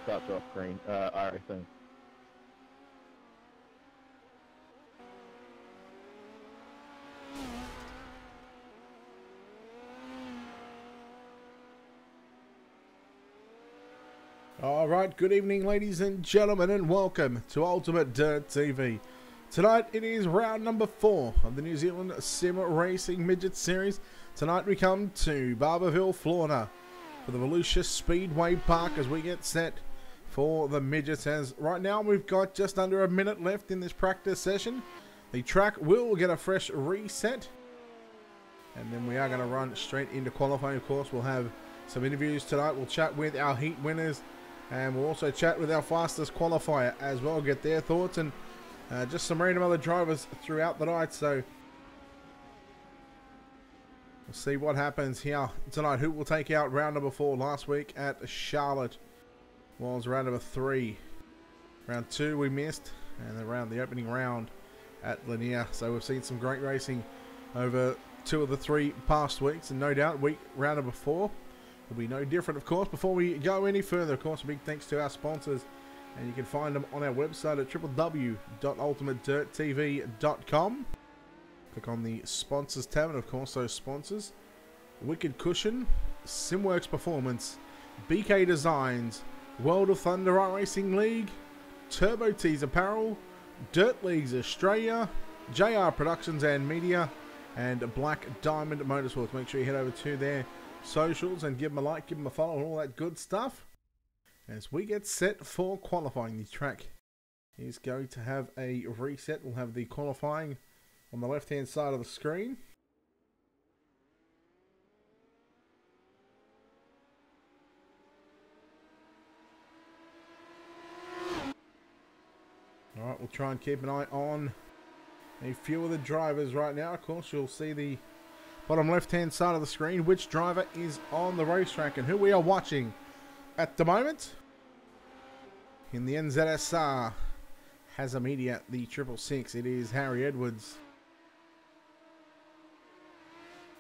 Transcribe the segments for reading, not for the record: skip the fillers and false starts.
Starts off green, I think. Alright, good evening ladies and gentlemen, and welcome to Ultimate Dirt TV. Tonight it is round number 4 of the New Zealand Sim Racing Midget Series. Tonight we come to Barberville, Florida for the Volusia Speedway Park as we get set for the Midgets. As right now we've got just under a minute left in this practice session. The track will get a fresh reset, and then we are going to run straight into qualifying. Of course, we'll have some interviews tonight. We'll chat with our heat winners, and we'll also chat with our fastest qualifier as well, get their thoughts, and just some random other drivers throughout the night. So we'll see what happens here tonight. Who will take out round number 4? Last week at Charlotte was round number 3. Round 2 we missed, and then the opening round at Lanier. So we've seen some great racing over 2 of the 3 past weeks, and no doubt round number 4 will be no different. Of course, before we go any further, of course, a big thanks to our sponsors, and you can find them on our website at www.ultimatedirttv.com. Click on the sponsors tab, and of course those sponsors: Wicked Cushion, Simworks Performance, BK Designs, World of Thunder iRacing League, Turbo Tees Apparel, Dirt Leagues Australia, JR Productions and Media, and Black Diamond Motorsports. Make sure you head over to their socials and give them a like, give them a follow, and all that good stuff as we get set for qualifying. The track is going to have a reset. We'll have the qualifying on the left hand side of the screen. Alright, we'll try and keep an eye on a few of the drivers right now. Of course, you'll see the bottom left hand side of the screen which driver is on the racetrack and who we are watching at the moment. In the NZSR has a media, the 666, it is Harry Edwards.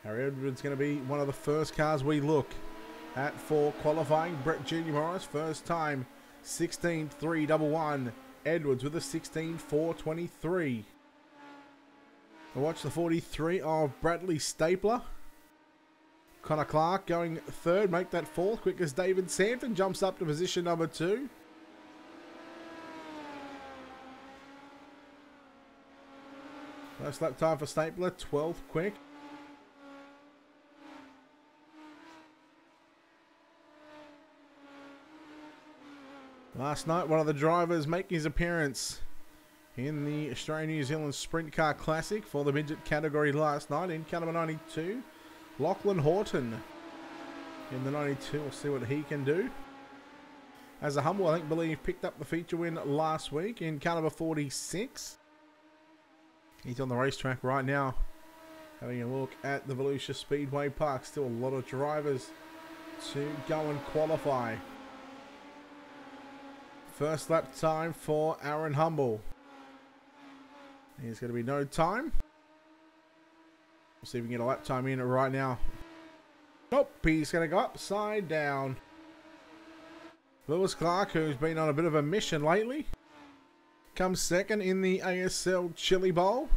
Harry Edwards going to be one of the first cars we look at for qualifying. Brett Jr. Morris, first time, 16.311. Edwards with a 16.423. We'll watch the 43 of Bradley Stapler. Connor Clark going third, make that fourth. Quick as David Sanford jumps up to position number 2. First lap time for Stapler, 12th quick. Last night, one of the drivers making his appearance in the Australia-New Zealand Sprint Car Classic for the midget category last night in car number 92. Lachlan Horton in the 92. We'll see what he can do. As a humble, I believe picked up the feature win last week in car number 46. He's on the racetrack right now, having a look at the Volusia Speedway Park. Still a lot of drivers to go and qualify. First lap time for Aaron Humble. There's going to be no time. We'll see if we can get a lap time in right now. Nope, he's going to go upside down. Lewis Clark, who's been on a bit of a mission lately, comes second in the ASL Chili Bowl.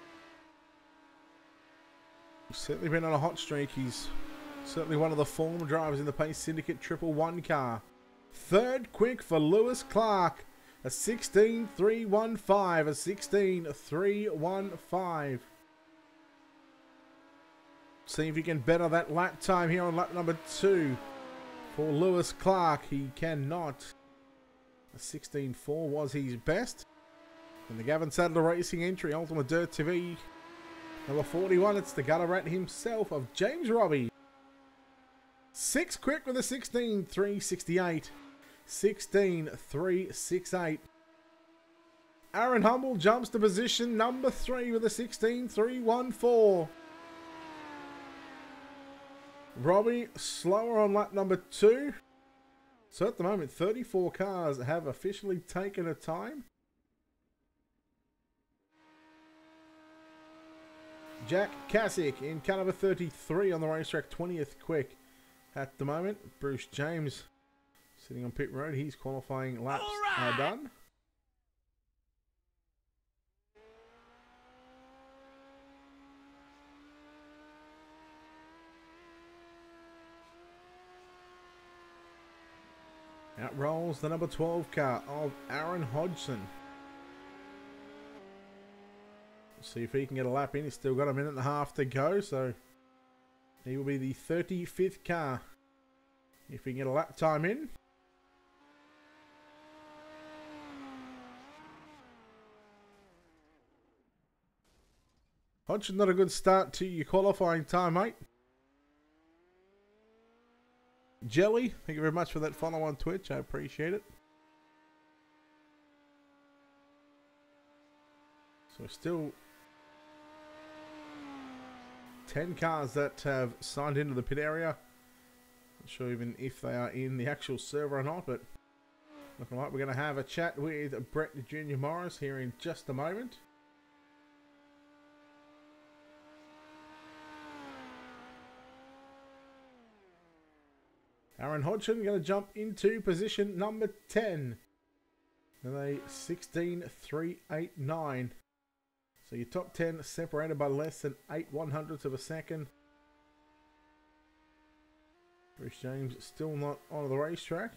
He's certainly been on a hot streak. He's certainly one of the former drivers in the Pace Syndicate 111 car. Third quick for Lewis Clark, a 16.315, a 16.315. See if he can better that lap time here on lap number 2 for Lewis Clark. He cannot. A 16.4 was his best. And the Gavin Sadler Racing entry, Ultimate Dirt TV, number 41, it's the gutter rat himself of James Robbie. 6 quick with a 16.368. 16.368. Aaron Humble jumps to position number 3 with a 16.314. Robbie slower on lap number 2. So at the moment, 34 cars have officially taken a time. Jack Kasich in car number 33 on the racetrack, 20th quick at the moment. Bruce James Sitting on pit road, his qualifying laps are done. Out rolls the number 12 car of Aaron Hodgson. See if he can get a lap in. He's still got a minute and a half to go, so he will be the 35th car if he can get a lap time in. Hodgson, not a good start to your qualifying time, mate. Jelly, thank you very much for that follow on Twitch. I appreciate it. So still 10 cars that have signed into the pit area. Not sure even if they are in the actual server or not, but looking like we're going to have a chat with Brett Jr. Morris here in just a moment. Aaron Hodgson going to jump into position number 10 with a 16.389. So your top 10 separated by less than 8/100ths of a second. Bruce James still not on the racetrack.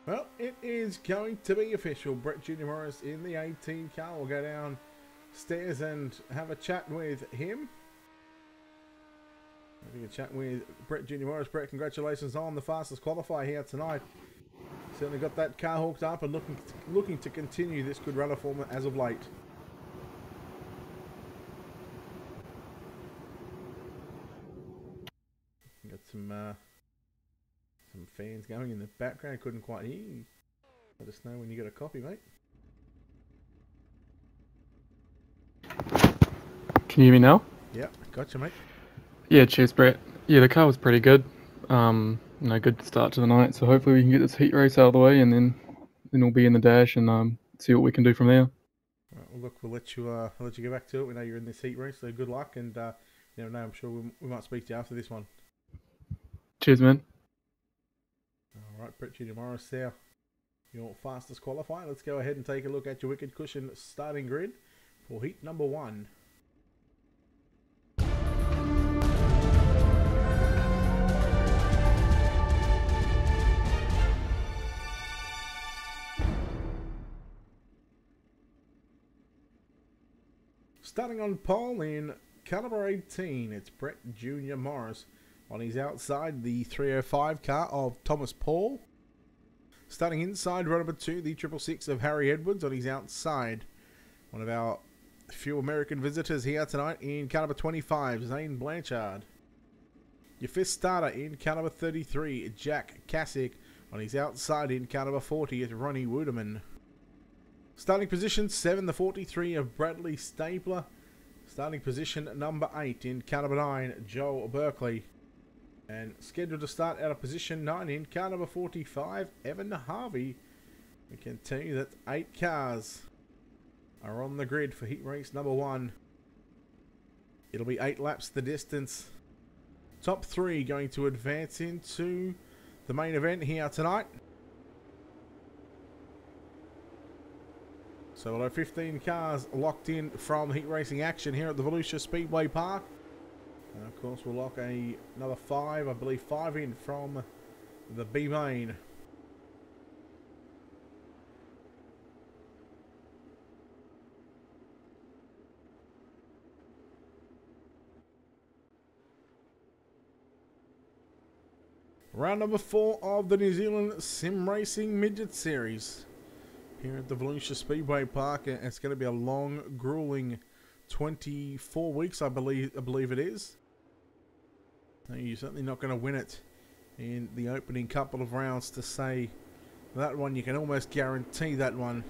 Well, it is going to be official. Brett Jr. Morris in the 18 car. We'll go downstairs and have a chat with him. Having a chat with Brett Jr. Morris. Brett, congratulations on the fastest qualifier here tonight. Certainly got that car hooked up and looking to continue this good runner form as of late. Got some fans going in the background. Couldn't quite hear you. Let us know when you got a copy, mate. Can you hear me now? Yeah, gotcha, mate. Yeah, cheers, Brett. Yeah, the car was pretty good. Good start to the night. So hopefully we can get this heat race out of the way, and then we'll be in the dash and see what we can do from there. Right, well, look, we'll let you get back to it. We know you're in this heat race, so good luck, and I'm sure we might speak to you after this one. Cheers, man. All right, Brett Jr. Morris there, your fastest qualifier. Let's go ahead and take a look at your Wicked Cushion starting grid for heat number 1. Starting on pole in caliber 18, it's Brett Jr. Morris. On his outside, the 305 car of Thomas Paul. Starting inside, row number 2, the 666 of Harry Edwards. On his outside, one of our few American visitors here tonight in caliber 25, Zane Blanchard. Your 5th starter in caliber 33, Jack Cassick. On his outside in caliber 40, it's Ronnie Wooderman. Starting position 7, the 43 of Bradley Stapler. Starting position number 8 in caliber 9, Joel Berkeley. And scheduled to start out of position 9 in car number 45, Evan Harvey. We can tell you that 8 cars are on the grid for heat race number 1. It'll be 8 laps the distance. Top 3 going to advance into the main event here tonight. So we'll have 15 cars locked in from heat racing action here at the Volusia Speedway Park. And of course we'll lock another 5, I believe 5 in from the B main. Round number 4 of the New Zealand Sim Racing Midget Series here at the Volusia Speedway Park. It's going to be a long, grueling 24 weeks, I believe it is. You're certainly not going to win it in the opening couple of rounds to say that one. You can almost guarantee that one.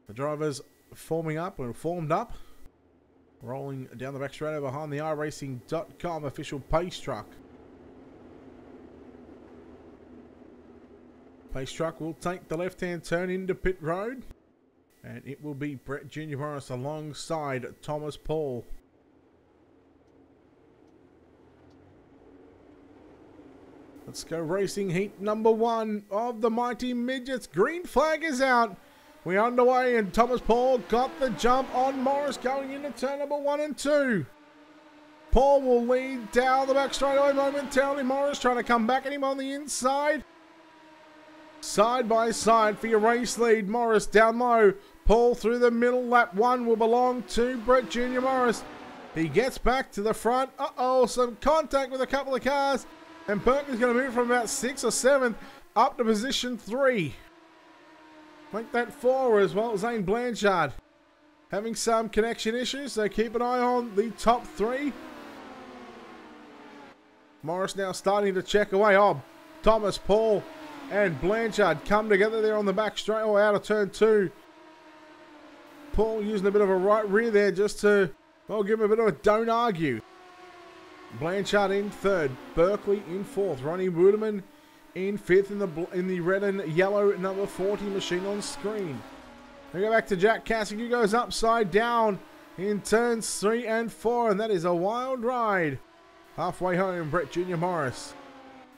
The drivers formed up, rolling down the back straight behind the iRacing.com official pace truck. Pace truck will take the left-hand turn into pit road. And it will be Brett Junior Morris alongside Thomas Paul. Let's go racing heat number 1 of the mighty midgets. Green flag is out. We're underway and Thomas Paul got the jump on Morris going into turn number 1 and 2. Paul will lead down the back straightaway momentarily. Morris trying to come back at him on the inside. Side by side for your race lead. Morris down low. Paul through the middle. Lap 1 will belong to Brett Junior Morris. He gets back to the front. Uh-oh, some contact with a couple of cars. And Berkeley's going to move from about 6th or 7th up to position 3. Make that 4 as well. Zane Blanchard having some connection issues, so keep an eye on the top 3. Morris now starting to check away. Oh, Thomas, Paul and Blanchard come together there on the back straight away out of turn 2. Paul using a bit of a right rear there just to, well, give him a bit of a don't argue. Blanchard in 3rd, Berkeley in 4th, Ronnie Wooderman in 5th in the red and yellow number 40 machine on screen. We go back to Jack Cassick, who goes upside down in turns 3 and 4, and that is a wild ride. Halfway home, Brett Junior Morris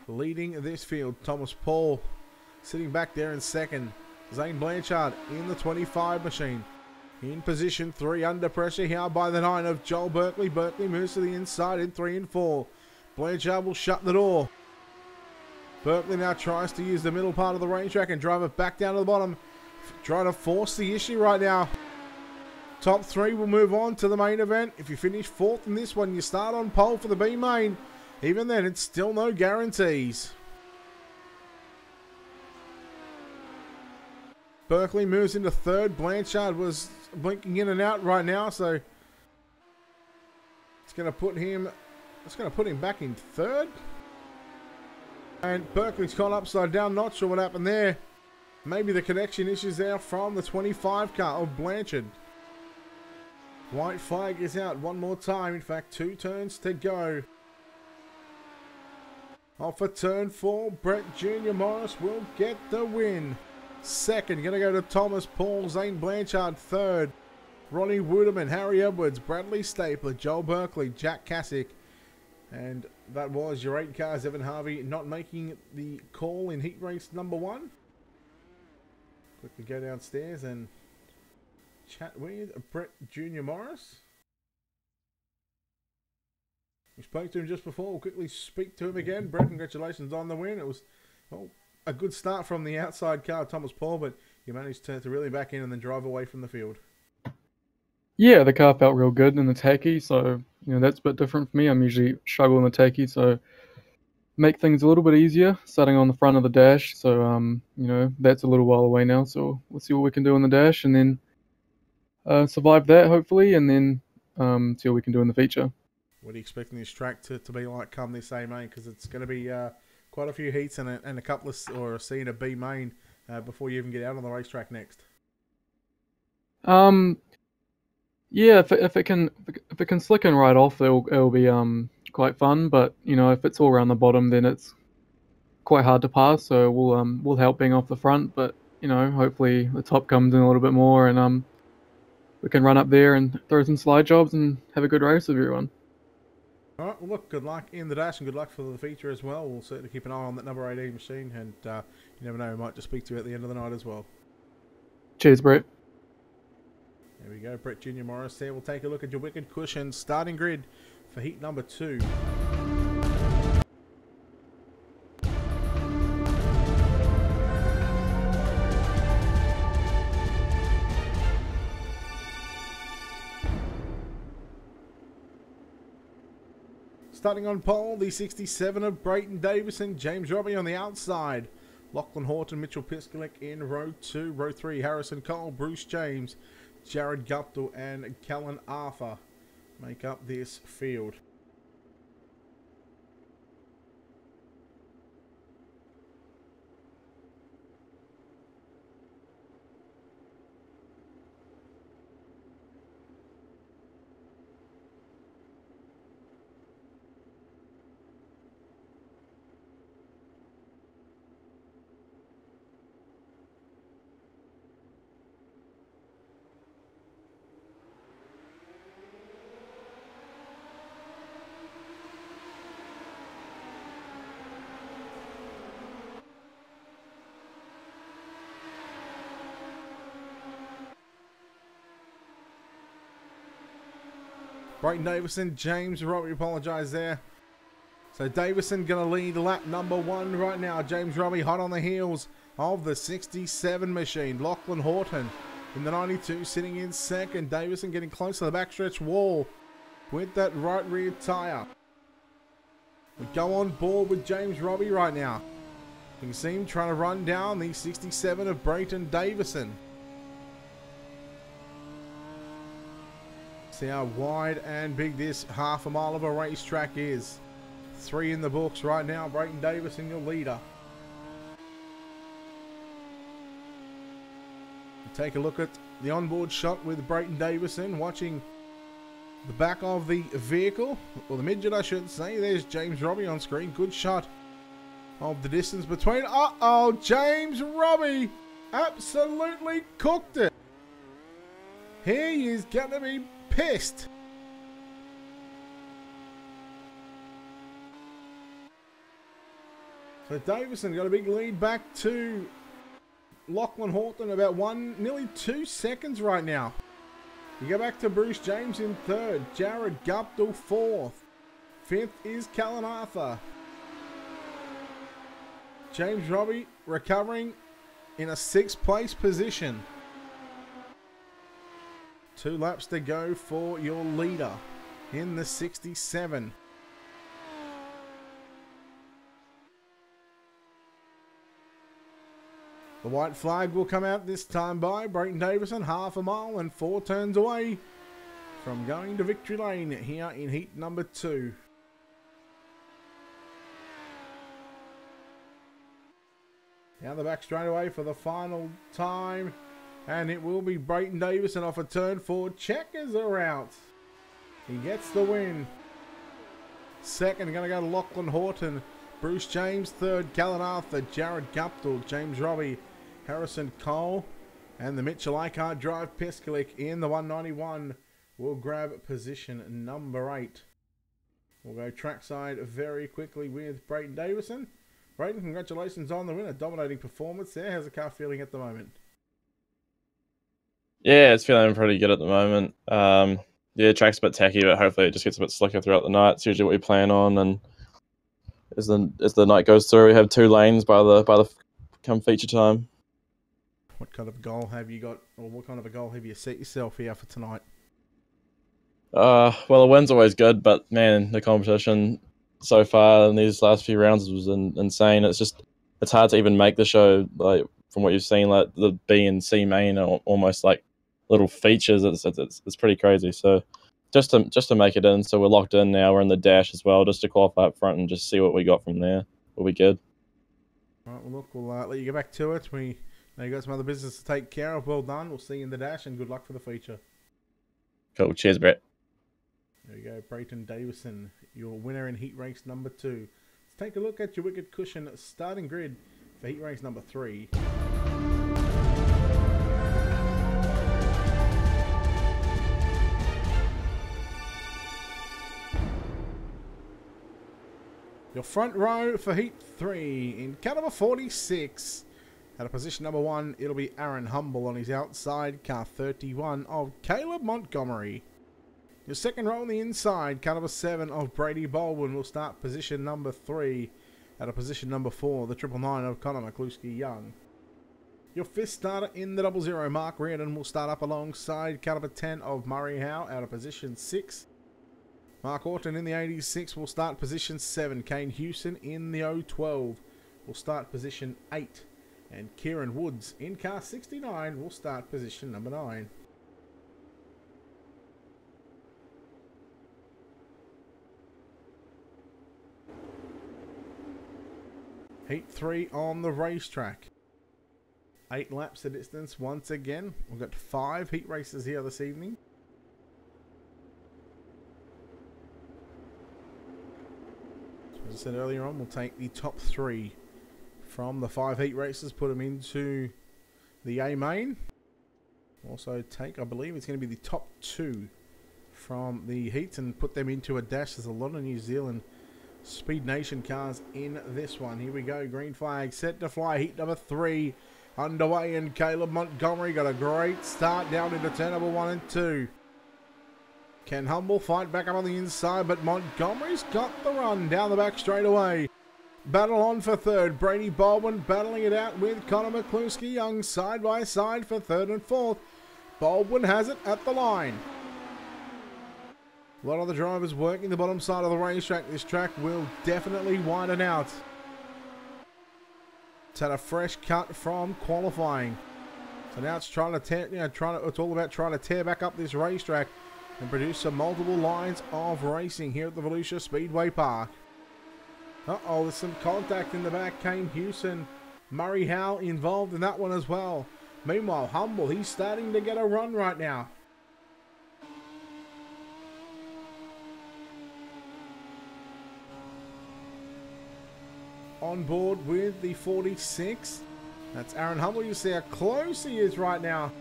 leading this field. Thomas Paul sitting back there in 2nd. Zane Blanchard in the 25 machine. In position 3, under pressure here by the 9 of Joel Berkeley. Berkeley moves to the inside in 3 and 4. Blanchard will shut the door. Berkeley now tries to use the middle part of the racetrack and drive it back down to the bottom. Trying to force the issue right now. Top 3 will move on to the main event. If you finish 4th in this one, you start on pole for the B main. Even then, it's still no guarantees. Berkeley moves into 3rd. Blanchard was blinking in and out right now, so it's going to put him back in 3rd. And Berkeley's gone upside down. Not sure what happened there. Maybe the connection issues there from the 25 car of Blanchard. White flag is out one more time. In fact, 2 turns to go. Off for turn 4, Brett Junior Morris will get the win. 2nd, going to go to Thomas Paul. Zane Blanchard 3rd. Ronnie Wooderman, Harry Edwards, Bradley Stapler, Joel Berkeley, Jack Cassick. And that was your 8 cars. Evan Harvey not making the call in heat race number 1. Quickly go downstairs and chat with Brett Junior Morris. We spoke to him just before. We'll quickly speak to him again. Brett, congratulations on the win. It was, well, a good start from the outside car, Thomas Paul, but you managed to really back in and then drive away from the field. Yeah, the car felt real good in the tacky, so that's a bit different for me. I'm usually struggling in the tacky, so make things a little bit easier starting on the front of the dash. So that's a little while away now, so we'll see what we can do in the dash and then survive that hopefully, and then see what we can do in the feature. What are you expecting this track to be like come this A main? Because it's going to be quite a few heats and a couple of, or a C and a B main before you even get out on the racetrack next. Yeah, if it can slick and right off, it'll be quite fun. But if it's all around the bottom, then it's quite hard to pass. So we'll help being off the front, but hopefully the top comes in a little bit more, and we can run up there and throw some slide jobs and have a good race with everyone. All right, well, look, good luck in the dash and good luck for the feature as well. We'll certainly keep an eye on that number 18 machine, and you never know, we might just speak to you at the end of the night as well. Cheers, Brett. There we go, Brett Junior Morris there. We'll take a look at your wicked cushion starting grid for heat number 2. Starting on pole, the 67 of Brayton Davison, James Robbie on the outside. Lachlan Horton, Mitchell Piskalik in row 2. Row 3, Harrison Cole, Bruce James, Jared Guptill and Callan Arthur make up this field. Brayton Davison, James Robbie, apologise there. So Davison going to lead lap number 1 right now. James Robbie hot on the heels of the 67 machine. Lachlan Horton in the 92 sitting in second. Davison getting close to the backstretch wall with that right rear tyre. We go on board with James Robbie right now. You can see him trying to run down the 67 of Brayton Davison. See how wide and big this half a mile of a racetrack is. 3 in the books right now. Brayton Davison, your leader. Take a look at the onboard shot with Brayton Davison watching the back of the vehicle, or the midget I should say. There's James Robbie on screen. Good shot of the distance between. Uh-oh, James Robbie absolutely cooked it. He is going to be pissed. So Davison got a big lead back to Lachlan Horton, about nearly 2 seconds right now. You go back to Bruce James in third, Jared Guptill fourth, fifth is Callan Arthur. James Robbie recovering in a 6th place position. 2 laps to go for your leader in the 67. The white flag will come out this time by Brayton Davison, half a mile and 4 turns away from going to victory lane here in heat number 2. Down the back straight away for the final time, and it will be Brayton Davison off a turn 4. Checkers are out. He gets the win. Second, going to go to Lachlan Horton. Bruce James third, Callan Arthur, Jared Guptill, James Robbie, Harrison Cole, and the Mitchell Eichhardt Drive Piskalik in the 191 will grab position number 8. We'll go trackside very quickly with Brayton Davison. Brayton, congratulations on the win. A dominating performance there. How's the car feeling at the moment? Yeah, it's feeling pretty good at the moment. Yeah, track's a bit tacky, but hopefully it just gets a bit slicker throughout the night. It's usually what we plan on, and as the night goes through, we have 2 lanes by the come feature time. What kind of goal have you got, or what kind of a goal have you set yourself here for tonight? Well, a win's always good, but man, the competition so far in these last few rounds was insane. It's hard to even make the show, like from what you've seen, like the B and C main are almost like little features. It's pretty crazy. So just to make it in, so we're locked in now. We're in the dash as well, just to qualify up front and just see what we got from there. We'll be good. All right, well look, we'll let you get back to it. We know you got some other business to take care of. Well done. We'll see you in the dash, and good luck for the feature. Cool. Cheers, Brett. There you go, Brayton Davison, your winner in heat race number 2. Let's take a look at your Wicked Cushion starting grid for heat race number 3. Your front row for heat 3 in car number 46. At a position number 1, it'll be Aaron Humble on his outside, car 31 of Caleb Montgomery. Your second row on the inside, car number 7 of Brady Baldwin will start position number 3. At a position number 4, the 999 of Connor McCluskey-Young. Your 5th starter in the 00, Mark Reardon, will start up alongside car number 10 of Murray Howe out of position 6. Mark Orton in the 86 will start position 7. Kane Hewson in the 012 will start position 8. And Kieran Woods in car 69 will start position number 9. Heat 3 on the racetrack. 8 laps of distance once again. We've got 5 heat races here this evening. As I said earlier on, we'll take the top 3 from the 5 heat races, put them into the A main. Also take, I believe it's going to be the top 2 from the heats and put them into a dash. There's a lot of New Zealand Speed Nation cars in this one. Here we go, green flag set to fly. Heat number 3 underway, and Caleb Montgomery got a great start down into turn number 1 and 2. Can Humble fight back up on the inside, but Montgomery's got the run down the back straight away. Battle on for third. Brady Baldwin battling it out with Connor McCluskey Young side by side for third and fourth. Baldwin has it at the line. A lot of the drivers working the bottom side of the racetrack. This track will definitely widen out. It's had a fresh cut from qualifying. So now it's trying to tear, it's all about trying to tear back up this racetrack and produce some multiple lines of racing here at the Volusia Speedway Park. Uh-oh, there's some contact in the back. Kane Houston, Murray Howe involved in that one as well. Meanwhile, Humble, he's starting to get a run right now. On board with the 46. That's Aaron Humble. You see how close he is right now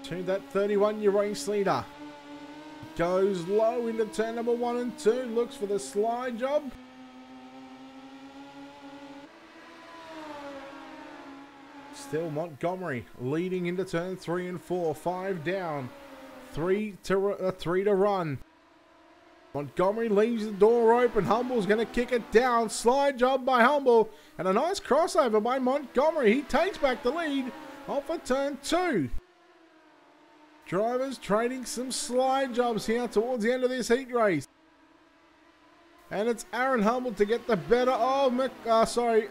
to that 31-year race leader. Goes low into turn number 1 and 2. Looks for the slide job. Still Montgomery leading into turn 3 and 4. 5 down. 3 to run. Montgomery leaves the door open. Humble's going to kick it down. Slide job by Humble. And a nice crossover by Montgomery. He takes back the lead off of turn 2. Drivers trading some slide jobs here towards the end of this heat race. And it's Aaron Humble to get the better of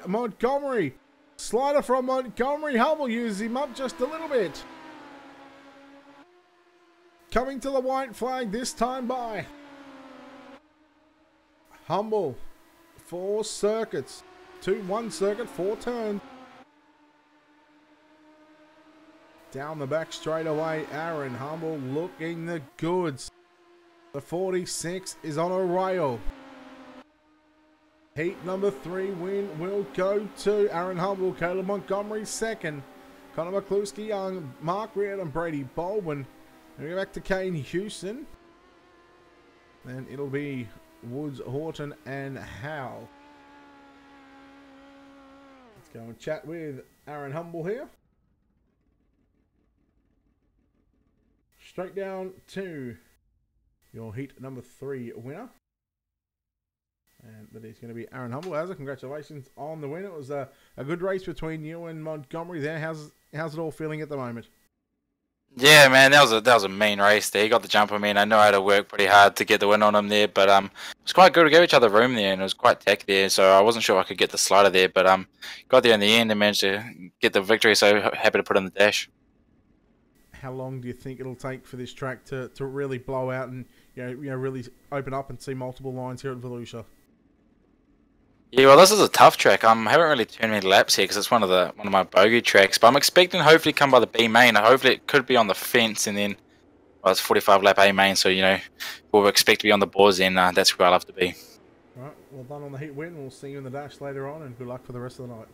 Montgomery. Slider from Montgomery. Humble uses him up just a little bit. Coming to the white flag this time by Humble. 4 circuits. 1 circuit, 4 turns. Down the back straight away, Aaron Humble looking the goods. The 46 is on a rail. Heat number 3 win will go to Aaron Humble. Caleb Montgomery second. Connor McCluskey Young, Mark Reard and Brady Baldwin. We go back to Kane Houston. Then it'll be Woods, Horton and Howe. Let's go and chat with Aaron Humble here. Straight down to your heat number 3 winner. And that is going to be Aaron Humble. How's it? Congratulations on the win. It was a good race between you and Montgomery there. How's it all feeling at the moment? Yeah, man, that was a mean race there. He got the jump on me, and I know I had to work pretty hard to get the win on him there. But it was quite good to give each other room there, and it was quite tech there. So I wasn't sure I could get the slider there, but got there in the end and managed to get the victory. So happy to put in the dash. How long do you think it'll take for this track to really blow out and really open up and see multiple lines here at Volusia? Yeah, well, this is a tough track. I haven't really turned many laps here because it's one of my bogey tracks. But I'm expecting hopefully come by the B main. Hopefully it could be on the fence, and then it's 45 lap A main. So we'll expect to be on the boards. Then that's where I'll have to be. All right, well done on the heat win. We'll see you in the dash later on, and good luck for the rest of the night.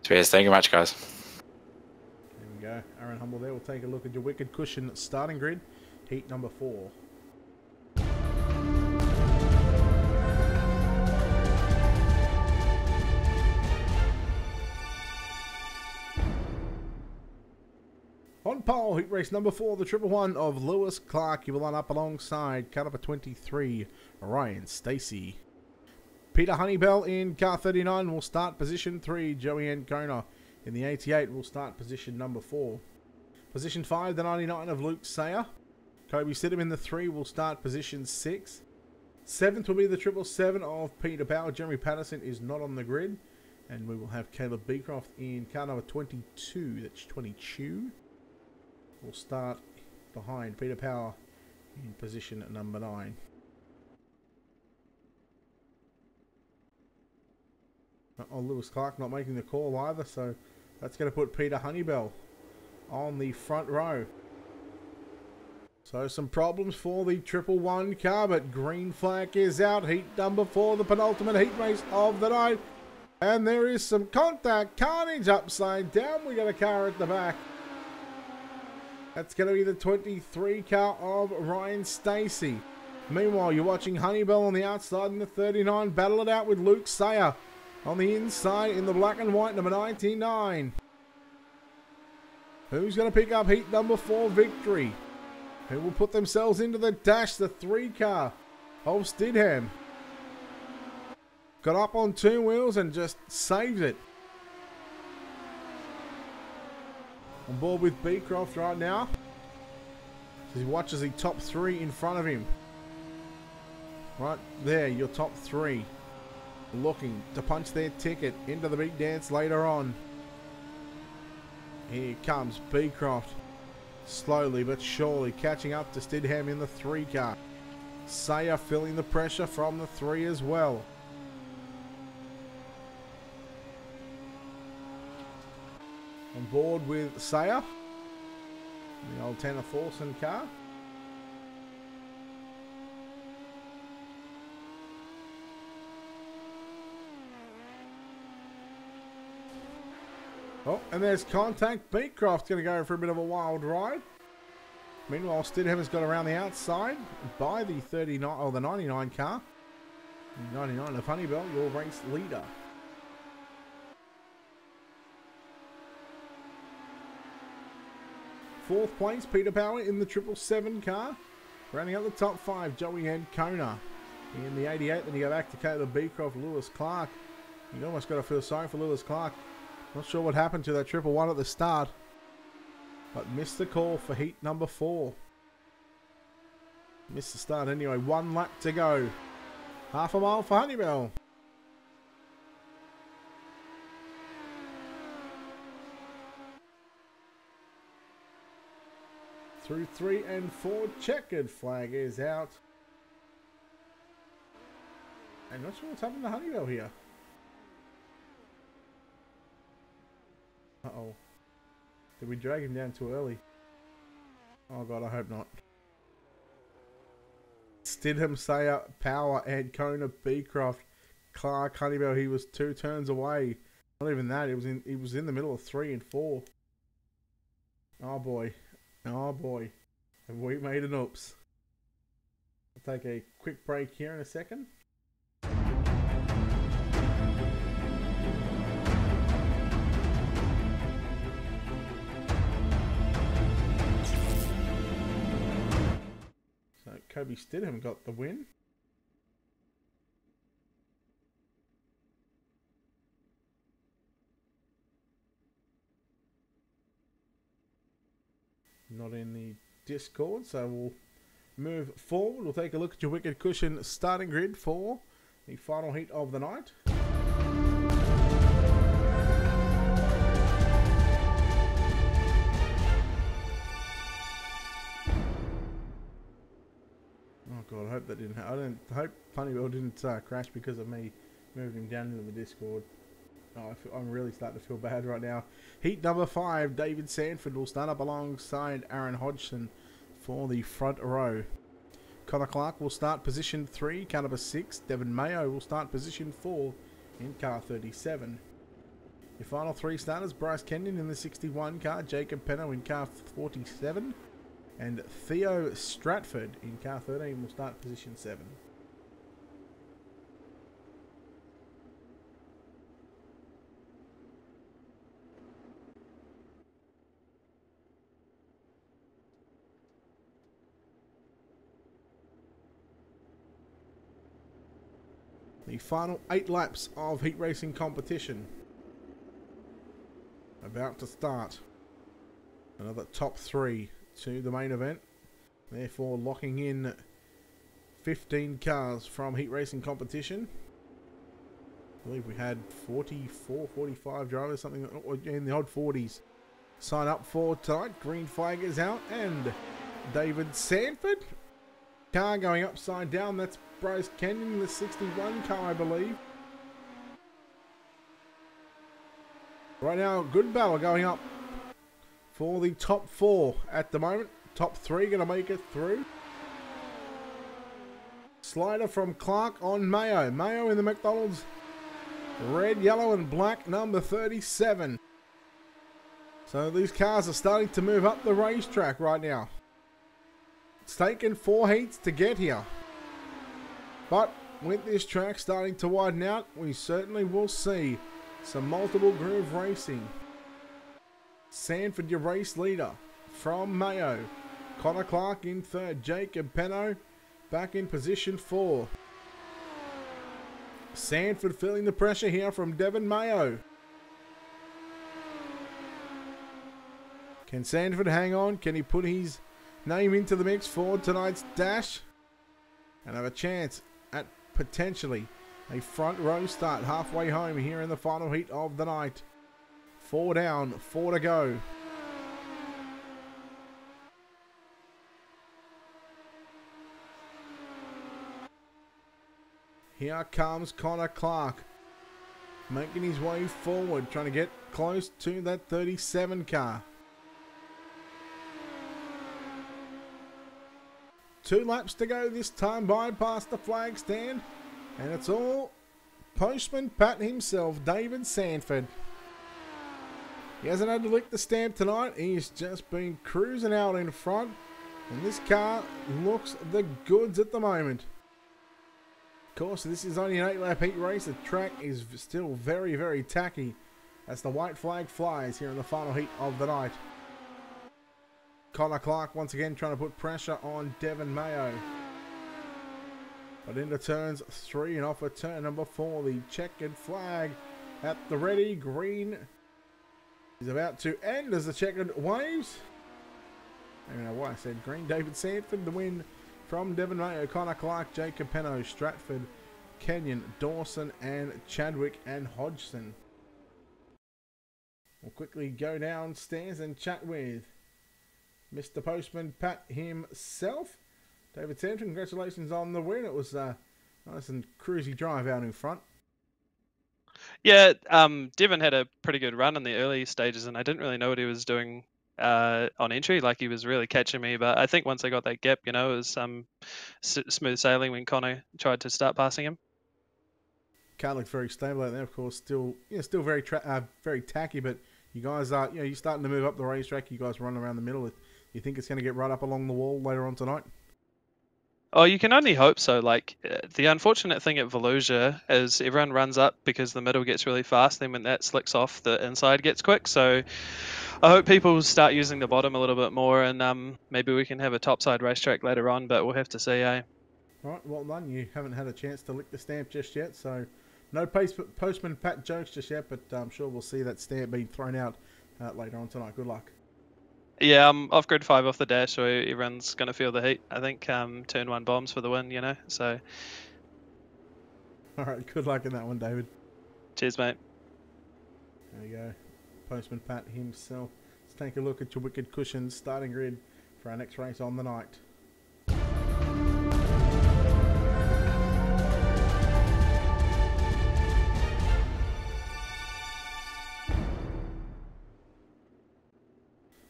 Cheers, thank you much, guys. There we go, Aaron Humble there. We'll take a look at your Wicked Cushion starting grid, heat number 4. On pole, heat race number 4, the 111 of Lewis Clark. He will line up alongside car number 23, Ryan Stacey. Peter Honeybell in car 39 will start position 3. Joey Ancona in the 88 will start position number 4. Position 5, the 99 of Luke Sayer. Kobe Sidham in the 3 will start position 6. 7th will be the 777 of Peter Power. Jeremy Patterson is not on the grid. And we will have Caleb Beecroft in car number 22. That's 22. Will start behind Peter Power in position number 9. Oh, Lewis Clark not making the call either, so that's going to put Peter Honeybell on the front row. So some problems for the 111 car, but green flag is out. Heat number 4, the penultimate heat race of the night. And there is some contact, carnage upside down. We got a car at the back. That's going to be the 23 car of Ryan Stacey. Meanwhile, you're watching Honeybell on the outside in the 39. Battle it out with Luke Sayer on the inside in the black and white, number 99. Who's going to pick up heat number 4 victory? who will put themselves into the dash. The 3 car of Stidham got up on 2 wheels and just saved it. On board with Beecroft right now. As he watches the top 3 in front of him. Right there, your top 3. Looking to punch their ticket into the big dance later on. Here comes Beecroft. Slowly but surely catching up to Stidham in the 3 car. Sayer feeling the pressure from the 3 as well. On board with Sayer. The old Tanner Thorson car. Oh, and there's contact. Beecroft's going to go for a bit of a wild ride. Meanwhile, Stidham has got around the outside by the 39 or the 99 car. 99 of Honeybell, your race leader. Fourth place, Peter Power in the 777 car. Rounding out the top 5, Joey Ancona in the 88. Then you go back to Caleb Beecroft, Lewis Clark. You almost got to feel sorry for Lewis Clark. Not sure what happened to that 111 at the start, but missed the call for heat number 4. Missed the start anyway. 1 lap to go. Half a mile for Honeybell. Through 3 and 4, checkered flag is out. I'm not sure what's happened to Honeybell here. Uh-oh. Did we drag him down too early? Oh god, I hope not. Stidham, Sayer, Power, Ancona, Beecroft, Clark, Honeybell. He was 2 turns away. Not even that. He was in the middle of 3 and 4. Oh boy. Oh boy. Have we made an oops? I'll take a quick break here in a second. So Kobe Stidham got the win. Not in the Discord, so we'll move forward. We'll take a look at your Wicked Cushion starting grid for the final heat of the night. Oh god, I hope that didn't happen. I hope Honeybell didn't crash because of me moving him down into the Discord. Oh, I'm really starting to feel bad right now. Heat number 5, David Sanford will start up alongside Aaron Hodgson for the front row. Connor Clark will start position 3, car number 6. Devon Mayo will start position 4 in car 37. Your final 3 starters, Bryce Kenyon in the 61 car, Jacob Penno in car 47, and Theo Stratford in car 13 will start position 7. The final 8 laps of heat racing competition about to start. Another top 3 to the main event, therefore locking in 15 cars from heat racing competition. I believe we had 44, 45 drivers, something in the odd 40s sign up for tonight. Green flag is out, and David Sanford car going upside down. That's Bryce Kenyon, the 61 car, I believe. Right now, good battle going up for the top 4 at the moment. Top 3 going to make it through. Slider from Clark on Mayo. Mayo in the McDonald's red, yellow and black number 37. So these cars are starting to move up the racetrack right now. It's taken 4 heats to get here. But with this track starting to widen out, we certainly will see some multiple groove racing. Sanford, your race leader from Mayo. Connor Clark in third. Jacob Penno back in position 4. Sanford feeling the pressure here from Devon Mayo. Can Sanford hang on? Can he put his name into the mix for tonight's dash? And have a chance at potentially a front row start halfway home here in the final heat of the night. 4 down, 4 to go. Here comes Connor Clark, making his way forward, trying to get close to that 37 car. 2 laps to go this time, bypass the flag stand, and it's all Postman Pat himself, David Sanford. He hasn't had to lick the stamp tonight, he's just been cruising out in front, and this car looks the goods at the moment. Of course, this is only an 8-lap heat race. The track is still very, very tacky as the white flag flies here in the final heat of the night. Connor Clark once again trying to put pressure on Devon Mayo. But into turns 3 and off of turn number 4, the checkered flag at the ready. Green is about to end as the checkered waves. I don't know why I said green. David Sanford, the win from Devon Mayo, Connor Clark, Jacob Penno, Stratford, Kenyon, Dawson, and Chadwick and Hodgson. We'll quickly go downstairs and chat with Mr. Postman Pat himself. David Sanford, congratulations on the win. It was a nice and cruisy drive out in front. Yeah, Devon had a pretty good run in the early stages, and I didn't really know what he was doing on entry. Like, he was really catching me, but I think once I got that gap, it was smooth sailing when Connor tried to start passing him. Car looked very stable out there, of course. Still very very tacky, but you guys are you're starting to move up the racetrack. You guys run around the middle. You think it's going to get right up along the wall later on tonight? Oh, you can only hope so. Like, the unfortunate thing at Volusia is everyone runs up because the middle gets really fast. Then when that slicks off, the inside gets quick. So I hope people start using the bottom a little bit more, and maybe we can have a topside racetrack later on, but we'll have to see, eh? All right, well done. You haven't had a chance to lick the stamp just yet, so no Postman Pat jokes just yet, but I'm sure we'll see that stamp being thrown out later on tonight. Good luck. Yeah, I'm off grid 5 off the dash, so everyone's going to feel the heat. I think turn 1 bombs for the win, so. All right, good luck in that one, David. Cheers, mate. There you go. Postman Pat himself. Let's take a look at your Wicked Cushions starting grid for our next race on the night.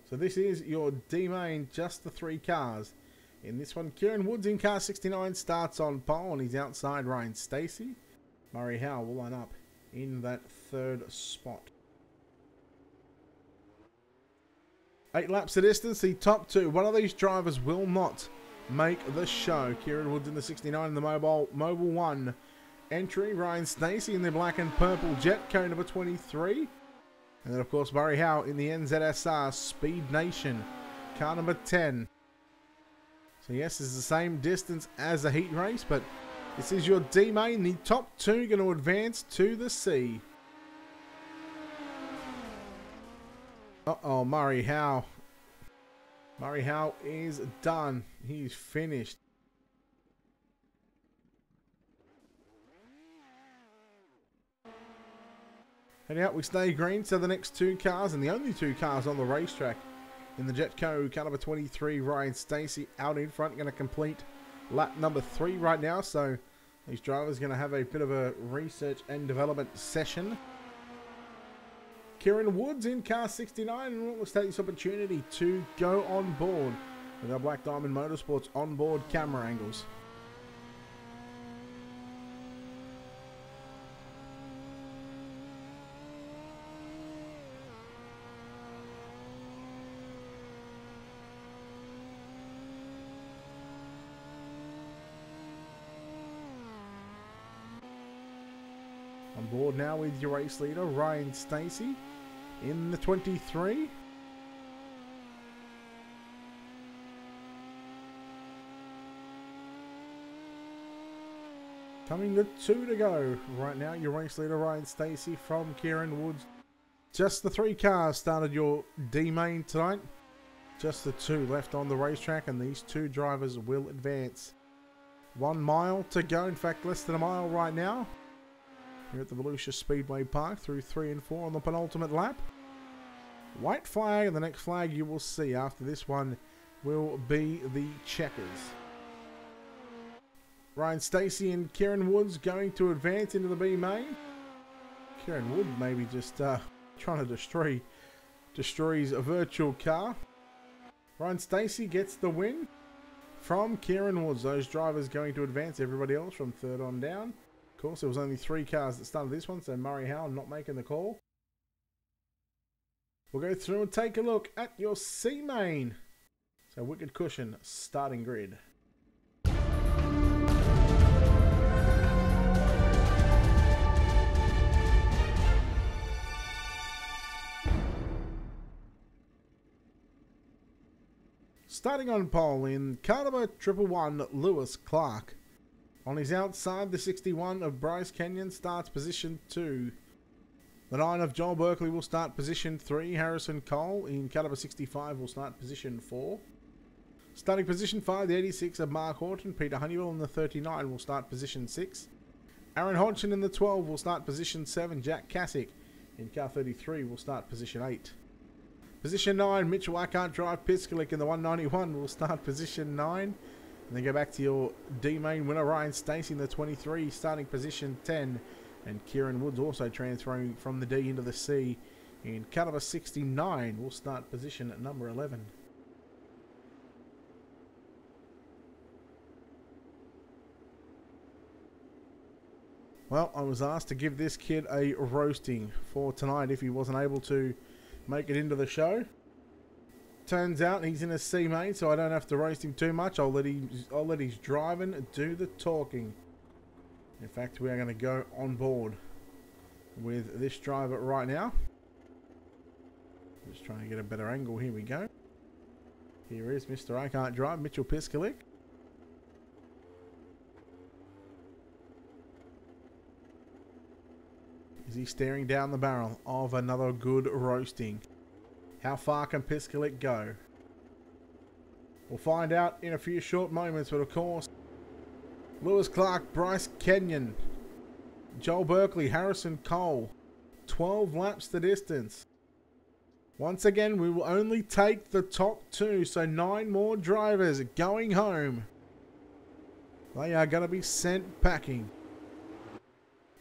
So this is your D-Main, just the 3 cars. In this one, Kieran Woods in car 69 starts on pole, and he's outside Ryan Stacey. Murray Howe will line up in that 3rd spot. 8 laps of distance, the top 2. One of these drivers will not make the show. Kieran Woods in the 69 in the Mobile 1 entry. Ryan Stacey in the black and purple jet, car number 23. And then, of course, Murray Howe in the NZSR Speed Nation, car number 10. So, yes, it's the same distance as a heat race, but this is your D-Main. The top 2 going to advance to the C. Uh-oh, Murray Howe. Murray Howe is done. He's finished. Heading out, we stay green. So the next 2 cars, and the only 2 cars on the racetrack in the Jetco, car number 23, Ryan Stacey out in front, going to complete lap number 3 right now. So these drivers are going to have a bit of a research and development session. Kieran Woods in car 69, and let's take this opportunity to go on board with our Black Diamond Motorsports onboard camera angles. On board now with your race leader, Ryan Stacey, in the 23. Coming to 2 to go. Right now, your race leader, Ryan Stacey from Kieran Woods. Just the 3 cars started your D main tonight. Just the 2 left on the racetrack, and these 2 drivers will advance. 1 mile to go. In fact, less than a mile right now. Here at the Volusia Speedway Park through 3 and 4 on the penultimate lap. White flag, and the next flag you will see after this one will be the checkers. Ryan Stacey and Kieran Woods going to advance into the B main. Kieran Wood maybe just trying to destroy his virtual car. Ryan Stacey gets the win from Kieran Woods. Those drivers going to advance. Everybody else from 3rd on down. Of course, there was only 3 cars that started this one, so Murray Howell not making the call. We'll go through and take a look at your C main. So Wicked Cushion starting grid. Starting on pole in car number 111, Lewis Clark. On his outside, the 61 of Bryce Kenyon starts position 2. The 9 of Joel Berkeley will start position 3. Harrison Cole in car number 65 will start position 4. Starting position 5, the 86 of Mark Horton. Peter Honeywell in the 39 will start position 6. Aaron Hodgson in the 12 will start position 7. Jack Cassick in car 33 will start position 8. Position 9, Mitchell I Can't Drive Piskalik in the 191 will start position 9. And then go back to your D main winner, Ryan Stacey in the 23, starting position 10. And Kieran Woods also transferring from the D into the C in car number 69 will start position at number 11. Well, I was asked to give this kid a roasting for tonight if he wasn't able to make it into the show. Turns out he's in a C main, so I don't have to roast him too much. I'll let his driving do the talking. In fact, we are going to go on board with this driver right now. Just trying to get a better angle. Here we go. Here is Mr. I Can't Drive, Mitchell Piskalik. Is he staring down the barrel of another good roasting? How far can Piskalik go? We'll find out in a few short moments, but of course, Lewis Clark, Bryce Kenyon, Joel Berkeley, Harrison Cole, 12 laps the distance. Once again, we will only take the top 2, so 9 more drivers going home. They are going to be sent packing.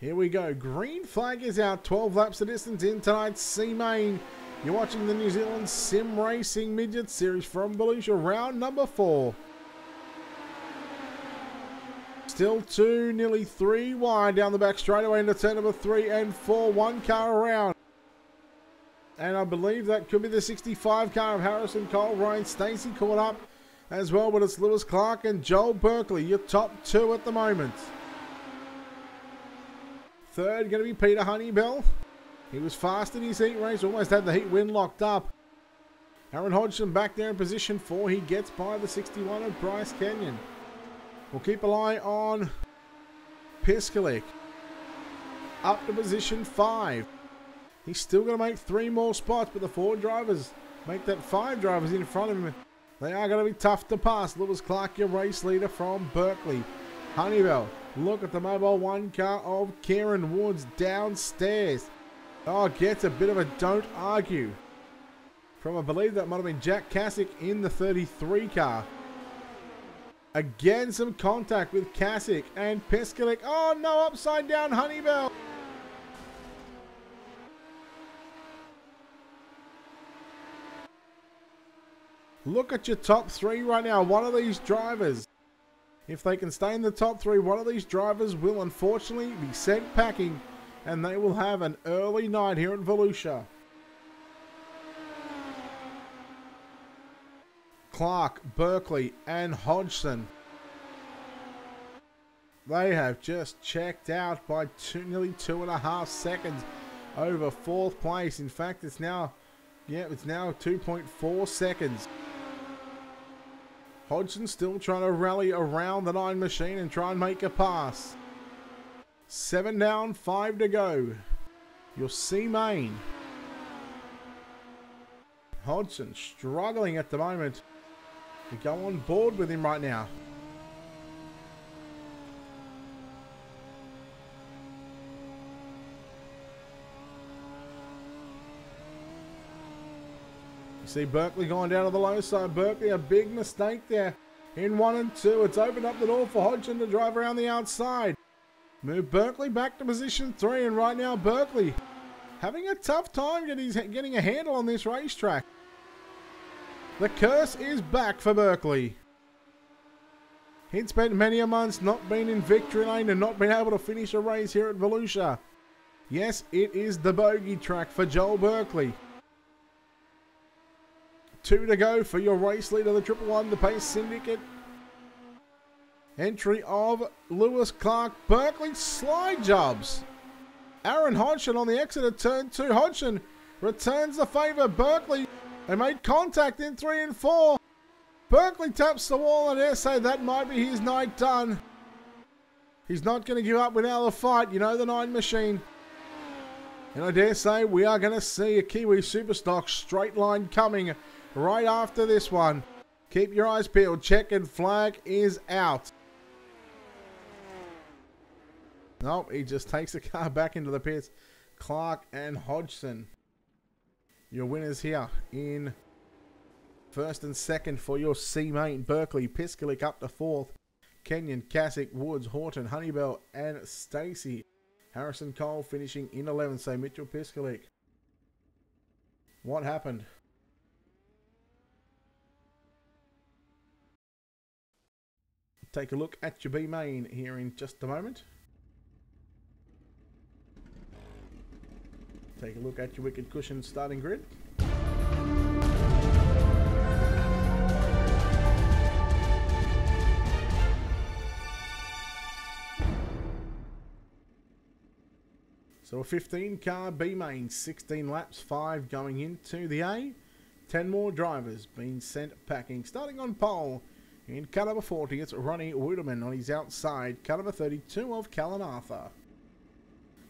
Here we go. Green flag is out. 12 laps the distance in tonight's C main. You're watching the New Zealand Sim Racing Midget Series from Volusia, round number 4. Still 2, nearly 3 wide down the back straightaway into turn number 3 and 4. 1 car around. And I believe that could be the 65 car of Harrison Cole. Ryan Stacey caught up as well, but it's Lewis Clark and Joel Berkeley, your top 2 at the moment. Third going to be Peter Honeybell. He was fast in his heat race, almost had the heat win locked up. Aaron Hodgson back there in position 4. He gets by the 61 of Bryce Kenyon. We'll keep an eye on Piskalik. Up to position 5. He's still going to make 3 more spots, but the 4 drivers make that 5 drivers in front of him. They are going to be tough to pass. Lewis Clark, your race leader from Berkeley. Honeybell, look at the Mobile 1 car of Kieran Woods downstairs. Oh, gets a bit of a don't argue from, I believe that might have been Jack Cassick in the 33 car. Again, some contact with Cassick and Piskalik. Oh no, upside down Honeybell. Look at your top 3 right now. One of these drivers, if they can stay in the top 3, one of these drivers will unfortunately be sent packing, and they will have an early night here at Volusia. Clark, Berkeley, and Hodgson. They have just checked out by nearly 2.5 seconds over 4th place. In fact, it's now 2.4 seconds. Hodgson still trying to rally around the 9 machine and try and make a pass. 7 down, 5 to go. Your C main. Hodgson struggling at the moment. We go on board with him right now. You see Berkeley going down to the low side. Berkeley, a big mistake there. In 1 and 2, it's opened up the door for Hodgson to drive around the outside. Move Berkeley back to position 3, and right now Berkeley having a tough time getting a handle on this racetrack. The curse is back for Berkeley. He'd spent many a months not being in victory lane and not been able to finish a race here at Volusia. Yes, it is the bogey track for Joel Berkeley. 2 to go for your race leader, the 111, the Pace Syndicate. Entry of Lewis Clark. Berkeley slide jobs. Aaron Hodgson on the exit of turn 2. Hodgson returns the favour. Berkeley, they made contact in 3 and 4. Berkeley taps the wall, and I dare say that might be his night done. He's not going to give up without a fight. You know the 9 machine. And I dare say we are going to see a Kiwi Superstock straight line coming right after this one. Keep your eyes peeled. Checkered flag is out. Nope, he just takes the car back into the pits. Clark and Hodgson, your winners here in first and second for your C main. Berkeley, Piskalik up to 4th. Kenyon, Kasich, Woods, Horton, Honeybell, and Stacey. Harrison Cole finishing in 11th. So Mitchell Piskalik. What happened? Take a look at your B main here in just a moment. Take a look at your Wicked Cushion starting grid. So a 15 car B main, 16 laps, 5 going into the A. 10 more drivers being sent packing. Starting on pole in car number 40, it's Ronnie Wooderman on his outside. Car number 32 of Callan Arthur.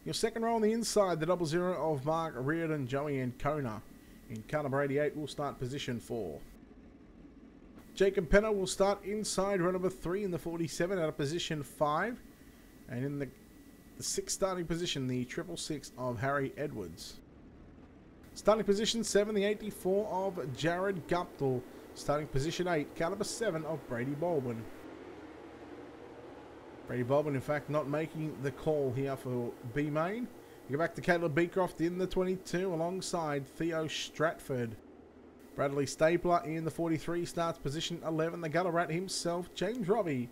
Your second row on the inside, the 00 of Mark Reardon, Joey and Kona. In car number 88 will start position 4. Jacob Penner will start inside row number 3 in the 47 out of position 5. And in the 6th starting position, the 666 of Harry Edwards. Starting position 7, the 84 of Jared Guptill. Starting position 8, car number 7 of Brady Baldwin. Brady Baldwin, in fact, not making the call here for B main. You go back to Caleb Beecroft in the 22 alongside Theo Stratford. Bradley Stapler in the 43 starts position 11. The gutter rat himself, James Robbie.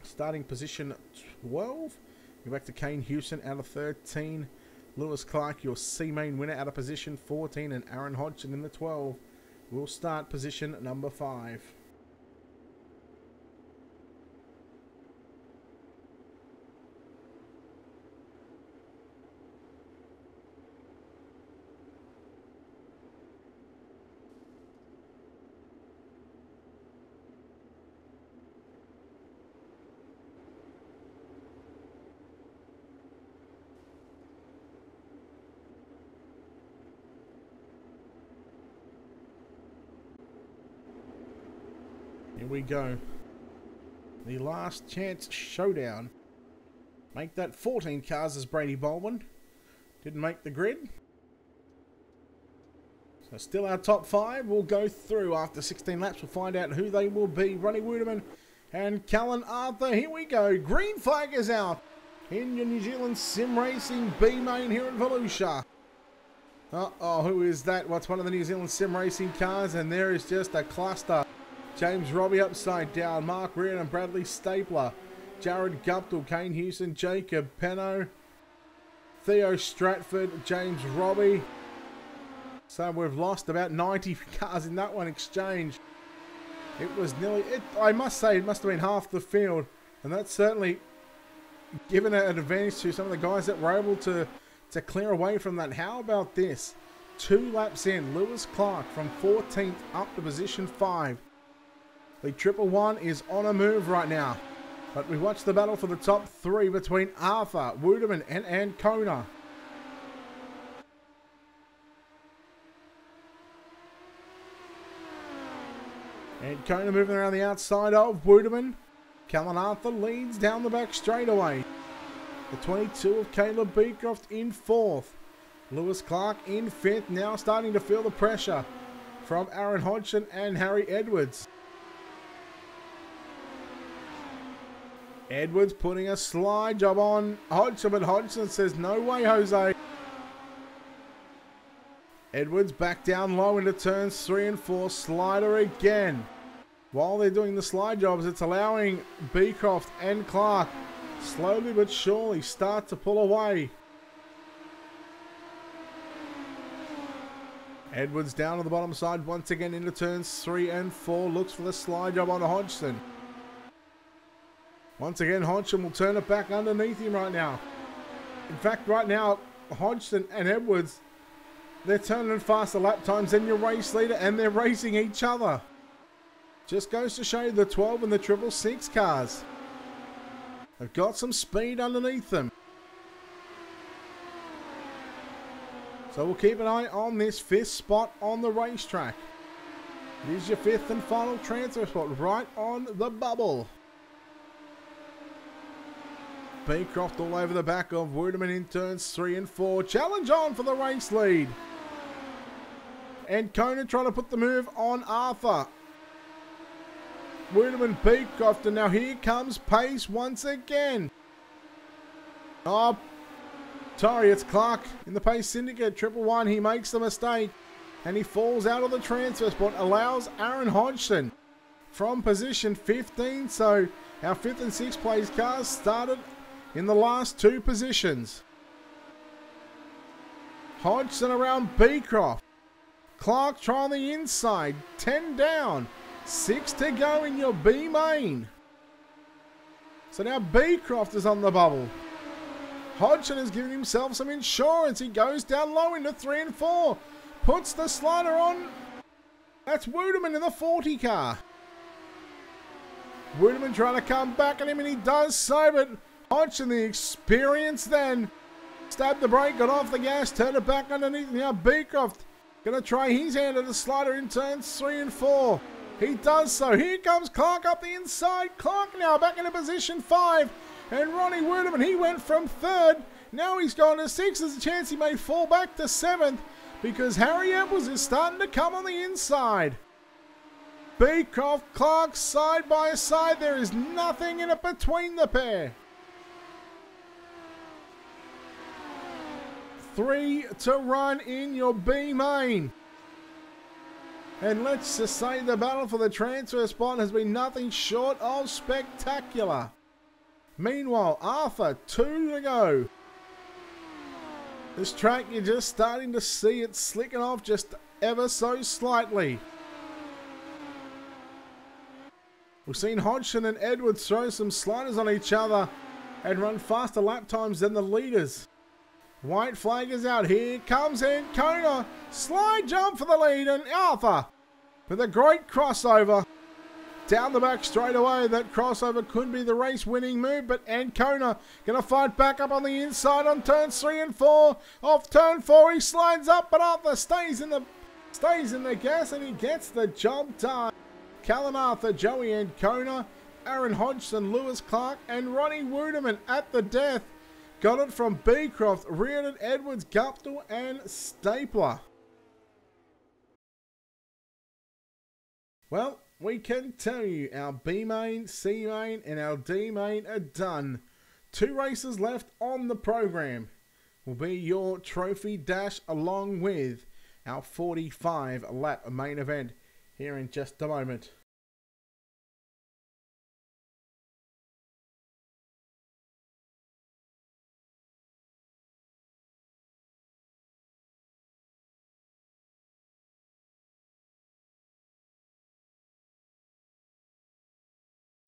Starting position 12. Go back to Kane Houston out of 13. Lewis Clark, your C main winner, out of position 14. And Aaron Hodgson in the 12 will start position number 5. Here we go. The last chance showdown. Make that 14 cars as Brady Baldwin. Didn't make the grid. So still our top 5. We'll go through after 16 laps. We'll find out who they will be. Ronnie Wooderman and Callan Arthur. Here we go. Green flag is out in your New Zealand Sim Racing B main here at Volusia. Uh-oh, who is that? What's one of the New Zealand Sim Racing cars? And there is just a cluster. James Robbie upside down. Mark Reardon and Bradley Stapler. Jared Guptill, Kane Houston, Jacob Penno, Theo Stratford, James Robbie. So we've lost about 90 cars in that one exchange. It was nearly, I must say, it must have been half the field. And that's certainly given an advantage to some of the guys that were able to clear away from that. How about this? 2 laps in, Lewis Clark from 14th up to position 5. The 111 is on a move right now. But we watch the battle for the top 3 between Arthur, Wooderman and Ancona. Ancona moving around the outside of Wooderman. Callan Arthur leads down the back straightaway. The 22 of Caleb Beecroft in 4th. Lewis Clark in 5th, now starting to feel the pressure from Aaron Hodgson and Harry Edwards. Edwards putting a slide job on Hodgson, but Hodgson says, no way, Jose. Edwards back down low into turns 3 and 4. Slider again. While they're doing the slide jobs, it's allowing Beecroft and Clark slowly but surely start to pull away. Edwards down on the bottom side once again into turns 3 and 4. Looks for the slide job on Hodgson. Once again, Hodgson will turn it back underneath him right now. In fact, right now, Hodgson and Edwards, they're turning faster lap times than your race leader, and they're racing each other. Just goes to show you the 12 and the 666 cars. They've got some speed underneath them. So we'll keep an eye on this 5th spot on the racetrack. It is your 5th and final transfer spot right on the bubble. Beecroft all over the back of Wooderman in turns 3 and 4. Challenge on for the race lead. And Ancona trying to put the move on Arthur. Wooderman, Beecroft, and now here comes pace once again. Oh, sorry, it's Clark in the pace syndicate. 111, he makes the mistake. And he falls out of the transfer spot. Allows Aaron Hodgson from position 15. So our 5th and 6th place cars started in the last 2 positions. Hodgson around Beecroft. Clark trying the inside. 10 down. 6 to go in your B main. So now Beecroft is on the bubble. Hodgson has given himself some insurance. He goes down low into 3 and 4. Puts the slider on. That's Wooderman in the 40 car. Wooderman trying to come back at him, and he does so, but Hodgson, the experience then, stabbed the brake, got off the gas, turned it back underneath. Now Beecroft going to try his hand at the slider in turns 3 and 4. He does so. Here comes Clark up the inside. Clark now back into position 5. And Ronnie Wooderman, he went from 3rd. Now he's gone to 6th. There's a chance he may fall back to 7th because Harry Edwards is starting to come on the inside. Beecroft, Clark side by side. There is nothing in it between the pair. 3 to run in your B main. And let's just say the battle for the transfer spot has been nothing short of spectacular. Meanwhile, Arthur, 2 to go. This track, you're just starting to see it slicking off just ever so slightly. We've seen Hodgson and Edwards throw some sliders on each other and run faster lap times than the leaders. White flag is out. Here comes Ancona. Slide jump for the lead, and Arthur with a great crossover. Down the back straight away. That crossover could be the race winning move, but Ancona going to fight back up on the inside on turns 3 and 4. Off turn 4 he slides up, but Arthur stays in the gas, and he gets the job done. Callan Arthur, Joey Ancona, Aaron Hodgson, Lewis Clark, and Ronnie Wooderman at the death. Got it from Beecroft, Reardon, Edwards, Guptill, and Stapler. Well, we can tell you our B main, C main, and our D main are done. 2 races left on the program will be your trophy dash along with our 45 lap main event here in just a moment.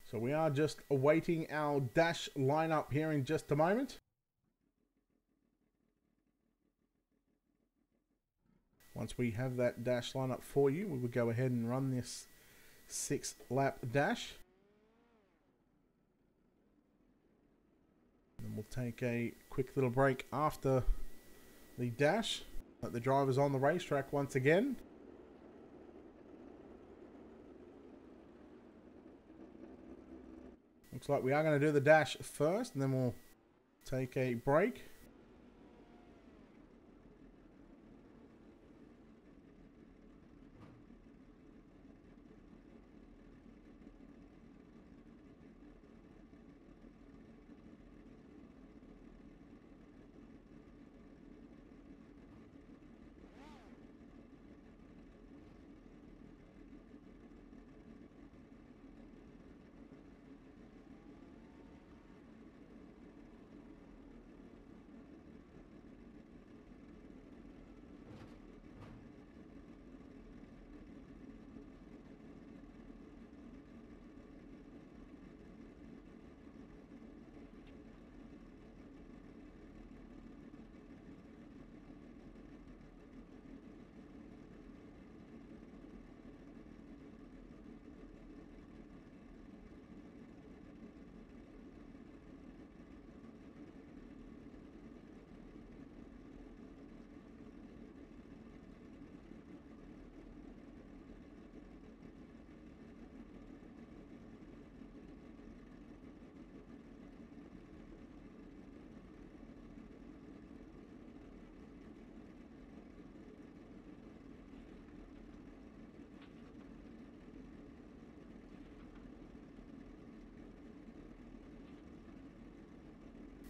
So we are just awaiting our dash lineup here in just a moment. Once we have that dash lineup for you, we will go ahead and run this 6 lap dash. We'll take a quick little break after the dash. Let the drivers on the racetrack once again. Looks like we are going to do the dash first, and then we'll take a break.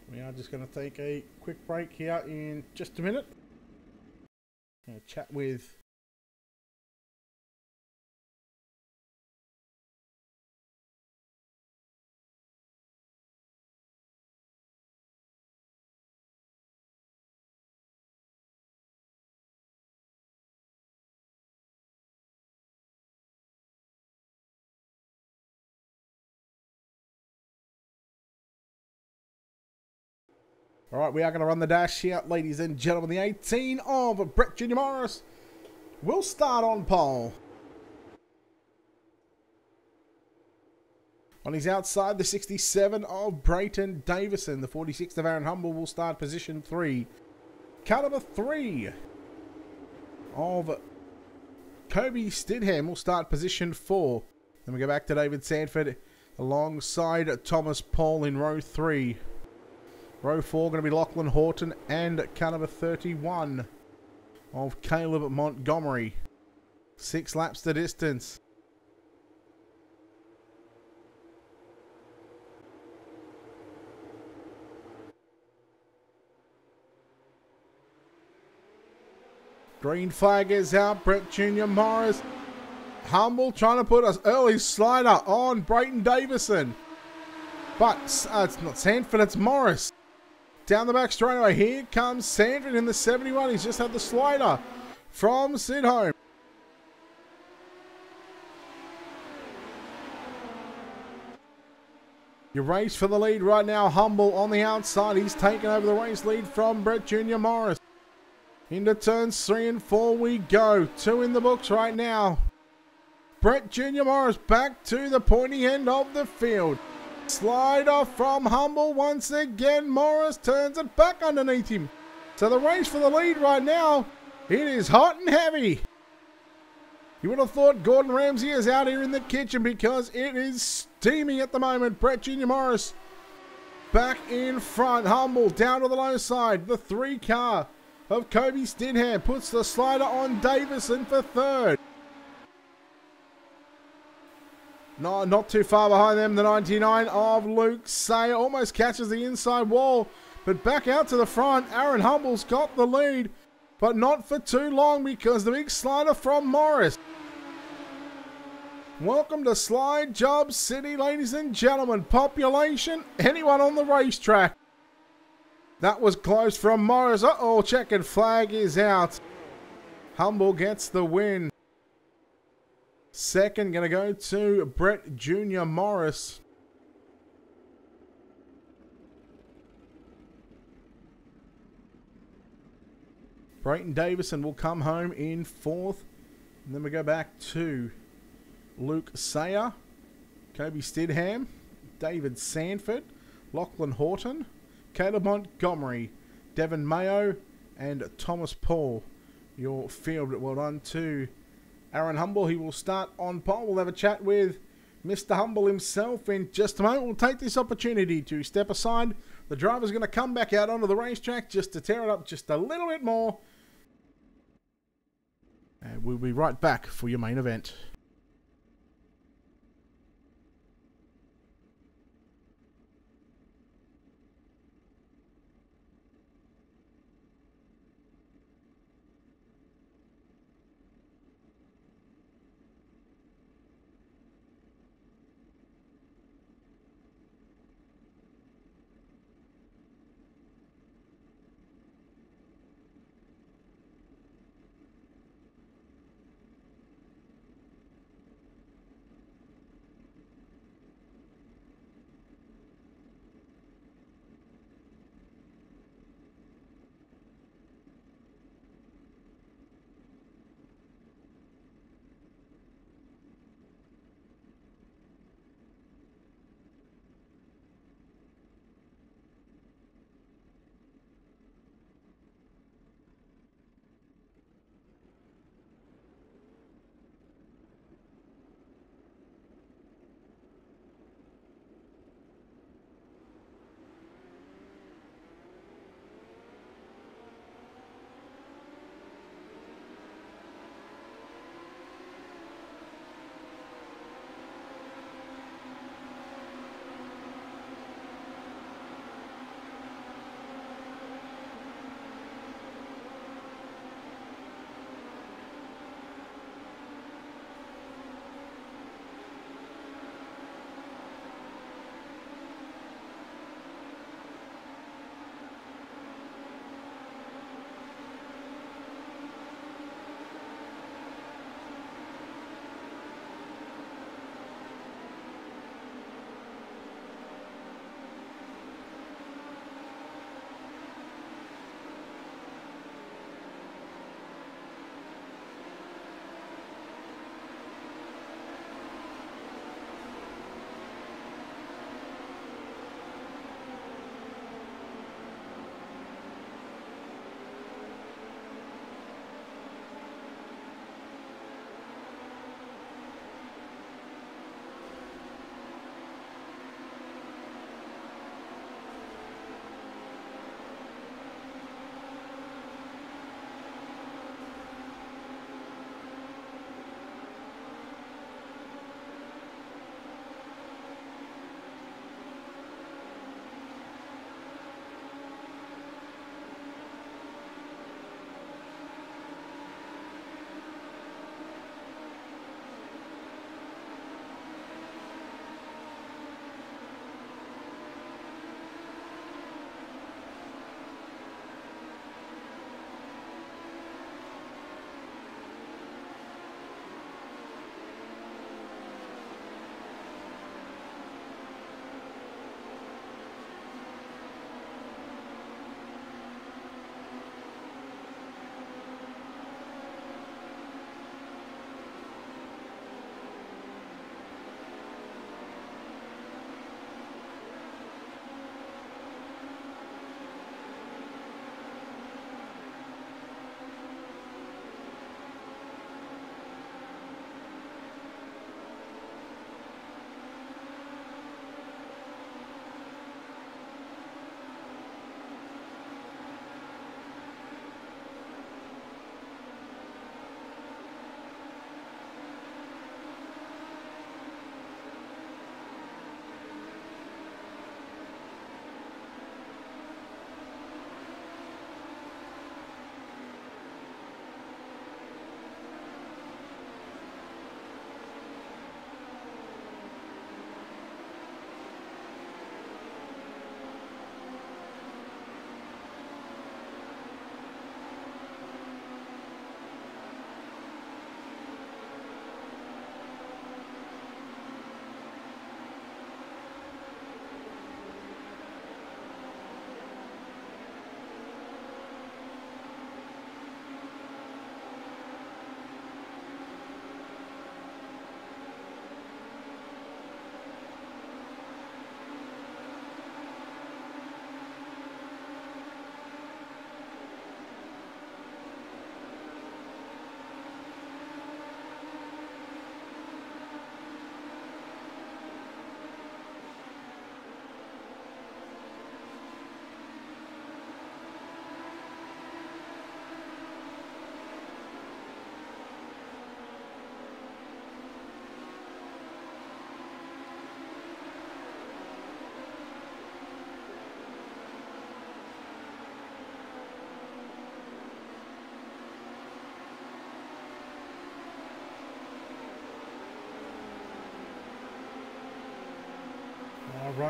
We are just going to take a quick break here in just a minute. Going to chat with Alright, we are going to run the dash here, ladies and gentlemen. The 18 of Brett Jr. Morris will start on pole. On his outside, the 67 of Brayton Davison. The 46 of Aaron Humble will start position 3. Car number 3 of Kobe Stidham will start position 4. Then we go back to David Sanford alongside Thomas Paul in row 3. Row 4 going to be Lachlan Horton and car number 31 of Caleb Montgomery. 6 laps to distance. Green flag is out. Brett Jr. Morris. Humble trying to put an early slider on Brayton Davison. But it's not Sanford, it's Morris. Down the back straightaway, here comes Sanford in the 71. He's just had the slider from Sidholm. Your race for the lead right now. Humble on the outside. He's taken over the race lead from Brett Jr. Morris. Into turns 3 and 4 we go. 2 in the books right now. Brett Jr. Morris back to the pointy end of the field. Slider from Humble once again. Morris turns it back underneath him. So the race for the lead right now, it is hot and heavy. You would have thought Gordon Ramsay is out here in the kitchen because it is steaming at the moment. Brett Jr. Morris back in front. Humble down to the low side. The 3 car of Kobe Stidham puts the slider on Davison for 3rd. No, not too far behind them. The 99 of Luke Sayer almost catches the inside wall, but back out to the front. Aaron Humble's got the lead, but not for too long because the big slider from Morris. Welcome to Slide Job City, ladies and gentlemen. Population, anyone on the racetrack. That was close from Morris. Uh-oh, checkered flag is out. Humble gets the win. Second going to go to Brett Jr. Morris. Brayton Davison will come home in 4th. And then we go back to Luke Sayer, Kobe Stidham, David Sanford, Lachlan Horton, Caleb Montgomery, Devin Mayo, and Thomas Paul. Your field, well done to Aaron Humble. He will start on pole. We'll have a chat with Mr. Humble himself in just a moment. We'll take this opportunity to step aside. The driver's going to come back out onto the racetrack just to tear it up just a little bit more. And we'll be right back for your main event.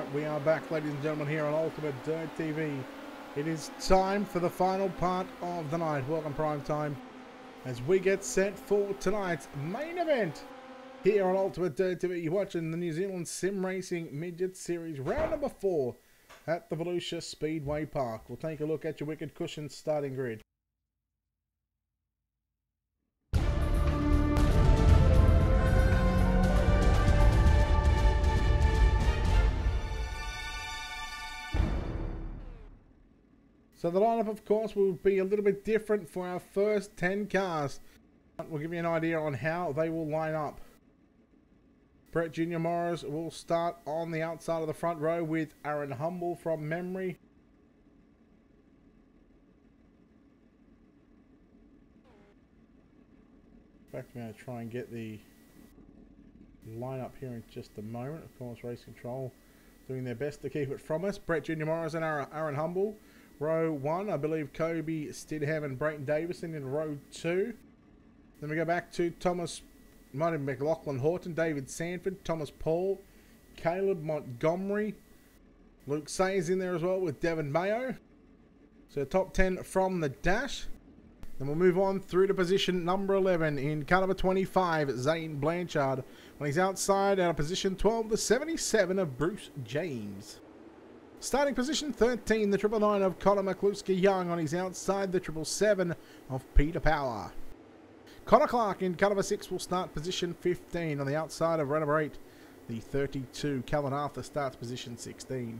Alright, we are back, ladies and gentlemen, here on Ultimate Dirt TV. It is time for the final part of the night. Welcome prime time as we get set for tonight's main event here on Ultimate Dirt TV. You're watching the New Zealand Sim Racing Midget Series round number 4 at the Volusia Speedway Park. We'll take a look at your Wicked Cushion starting grid. So the lineup, of course, will be a little bit different for our first 10 cars. We'll give you an idea on how they will line up. Brett Jr. Morris will start on the outside of the front row with Aaron Humble from memory. In fact, I'm going to try and get the lineup here in just a moment. Of course, Race Control doing their best to keep it from us. Brett Jr. Morris and Aaron Humble. Row 1, I believe Kobe Stidham and Brayton Davison in row 2. Then we go back to Martin McLaughlin Horton, David Sanford, Thomas Paul, Caleb Montgomery. Luke Sayers in there as well with Devon Mayo. So top 10 from the dash. Then we'll move on through to position number 11 in car number 25, Zane Blanchard. When he's outside out of position 12, the 77 of Bruce James. Starting position 13, the 999 of Connor McCluskey Young. On his outside, the 777 of Peter Power. Connor Clark in car number 6 will start position 15. On the outside of row number 8, the 32, Calvin Arthur starts position 16.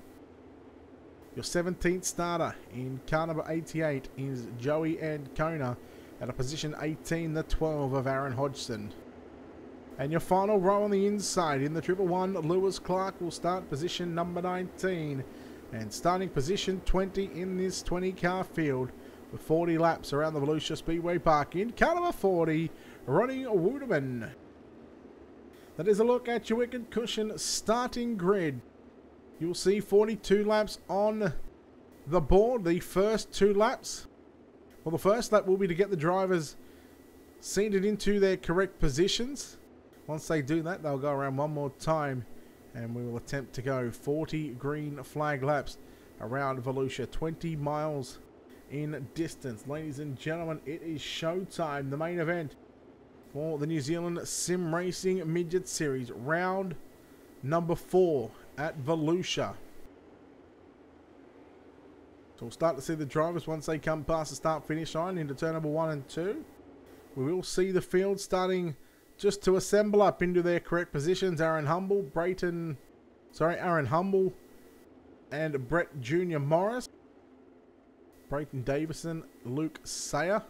Your 17th starter in car number 88 is Joey Ancona. At a position 18, the 12 of Aaron Hodgson. And your final row on the inside in the 111, Lewis Clark will start position number 19. And starting position 20 in this 20-car field with 40 laps around the Volusia Speedway Park in car number 40, Ronnie Wooderman. That is a look at your Wicked Cushion starting grid. You'll see 42 laps on the board, the first 2 laps. Well, the first lap will be to get the drivers seated into their correct positions. Once they do that, they'll go around one more time. And we will attempt to go 40 green flag laps around Volusia, 20 miles in distance. Ladies and gentlemen, it is showtime, the main event for the New Zealand Sim Racing Midget Series, round number 4 at Volusia. So we'll start to see the drivers once they come past the start-finish line into turn number 1 and 2. We will see the field starting just to assemble up into their correct positions. Aaron Humble and Brett Jr. Morris. Brayton Davison, Luke Sayer,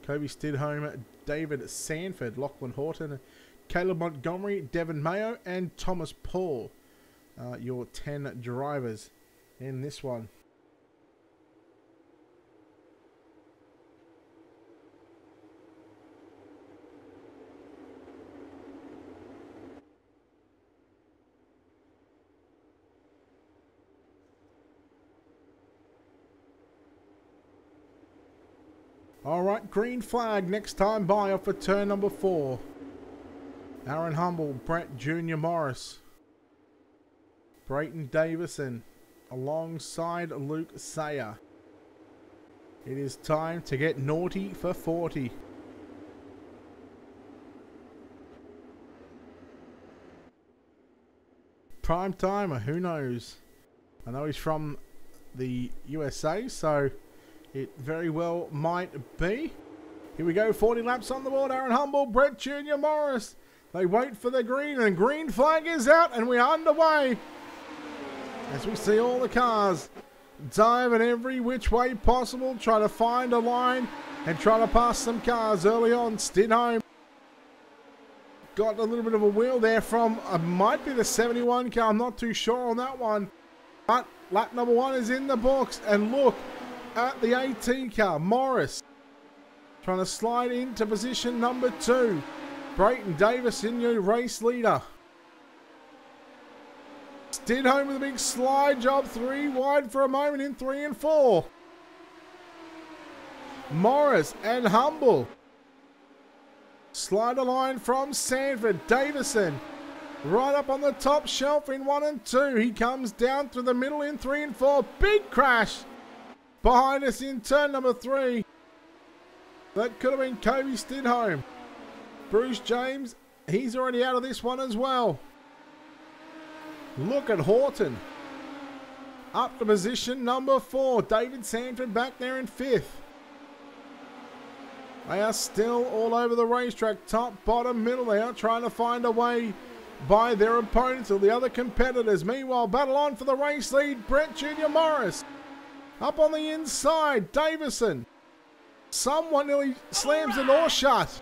Kobe Stidham, David Sanford, Lachlan Horton, Caleb Montgomery, Devon Mayo, and Thomas Paul. Your 10 drivers in this one. Alright, green flag next time by off for turn number 4. Aaron Humble, Brett Jr. Morris, Brayton Davison alongside Luke Sayer. It is time to get naughty for 40. Prime timer, who knows? I know he's from the USA, so it very well might be. Here we go, 40 laps on the board. Aaron Humble, Brett Jr. Morris. They wait for the green, and green flag is out, and we are underway. As we see all the cars dive in every which way possible, try to find a line and try to pass some cars early on. Stidham got a little bit of a wheel there from, might be the 71 car, I'm not too sure on that one. But lap number 1 is in the books, and look at the 18 car, Morris, trying to slide into position number 2. Brayton Davison, your race leader. Stidham with a big slide job, 3 wide for a moment in 3 and 4. Morris and Humble. Slide a line from Sanford, Davison, Right up on the top shelf in 1 and 2. He comes down through the middle in 3 and 4. Big crash behind us in turn number 3. That could have been Kobe Stidholm. Bruce James, he's already out of this one as well. Look at Horton. Up to position number 4. David Sanford back there in 5th. They are still all over the racetrack. Top, bottom, middle. They are trying to find a way by their opponents or the other competitors. Meanwhile, battle on for the race lead. Brett Jr. Morris. Up on the inside. Davison. Someone nearly slams the door shut.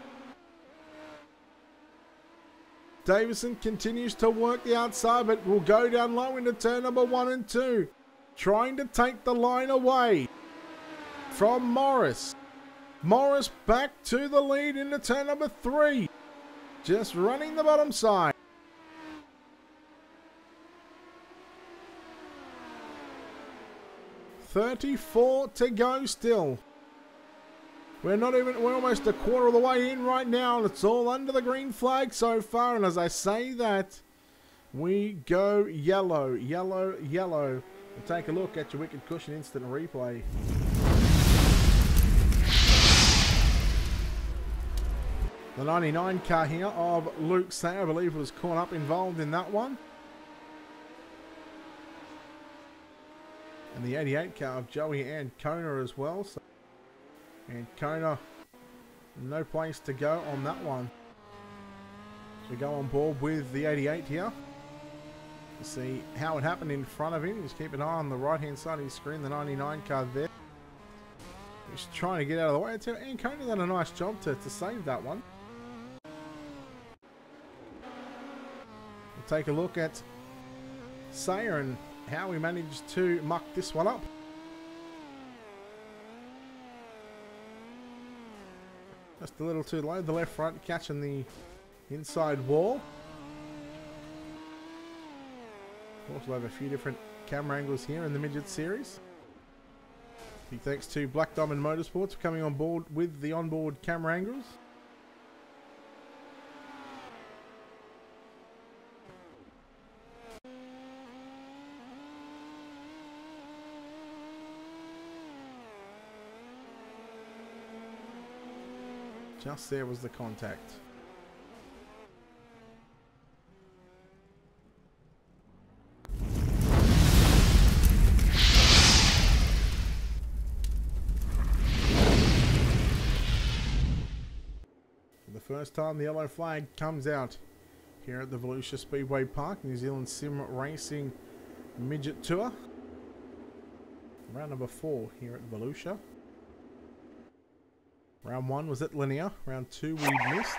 Davison continues to work the outside, but will go down low into turn number 1 and 2. Trying to take the line away from Morris. Morris back to the lead into turn number 3. Just running the bottom side. $34 to go still. We're almost a quarter of the way in right now, and it's all under the green flag so far. And as I say that, we go yellow, yellow, yellow. We'll take a look at your Wicked Cushion instant replay. The 99 car here of Luke Say, I believe, was caught up involved in that one. And the 88 car of Joey and Kona as well. So, and Kona, no place to go on that one. So we go on board with the 88 here. To see how it happened in front of him. Just keep an eye on the right hand side of his screen, the 99 car there. Just trying to get out of the way. And Kona done a nice job to save that one. We'll take a look at Sayer and how he managed to muck this one up. Just a little too low. The left front catching the inside wall. Also have a few different camera angles here in the Midget series. Big thanks to Black Diamond Motorsports for coming on board with the onboard camera angles. Just there was the contact. For the first time, the yellow flag comes out here at the Volusia Speedway Park, New Zealand Sim Racing Midget Tour. Round number 4 here at Volusia. Round 1 was at Linear. Round 2 we missed.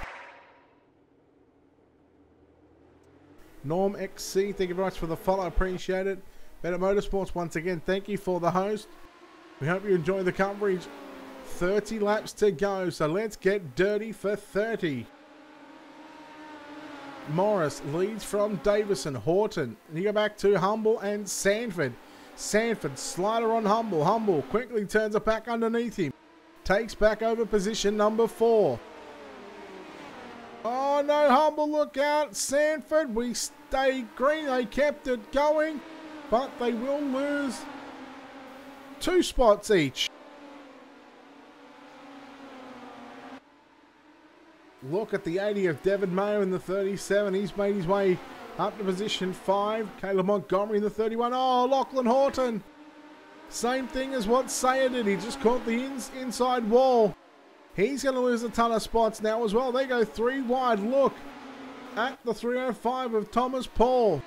Norm XC, thank you very much for the follow. Appreciate it. Better Motorsports, once again, thank you for the host. We hope you enjoy the coverage. 30 laps to go, so let's get dirty for 30. Morris leads from Davison. Horton. You go back to Humble and Sanford. Sanford, slider on Humble. Humble quickly turns it back underneath him. Takes back over position number 4. Oh no, Humble, look out. Sanford, we stay green. They kept it going, but they will lose 2 spots each. Look at the 80 of Devin Mayo in the 37. He's made his way up to position 5. Caleb Montgomery in the 31. Oh, Lachlan Horton. Same thing as what Sayer did. He just caught the inside wall. He's going to lose a ton of spots now as well. They go 3 wide. Look at the 305 of Thomas Paul.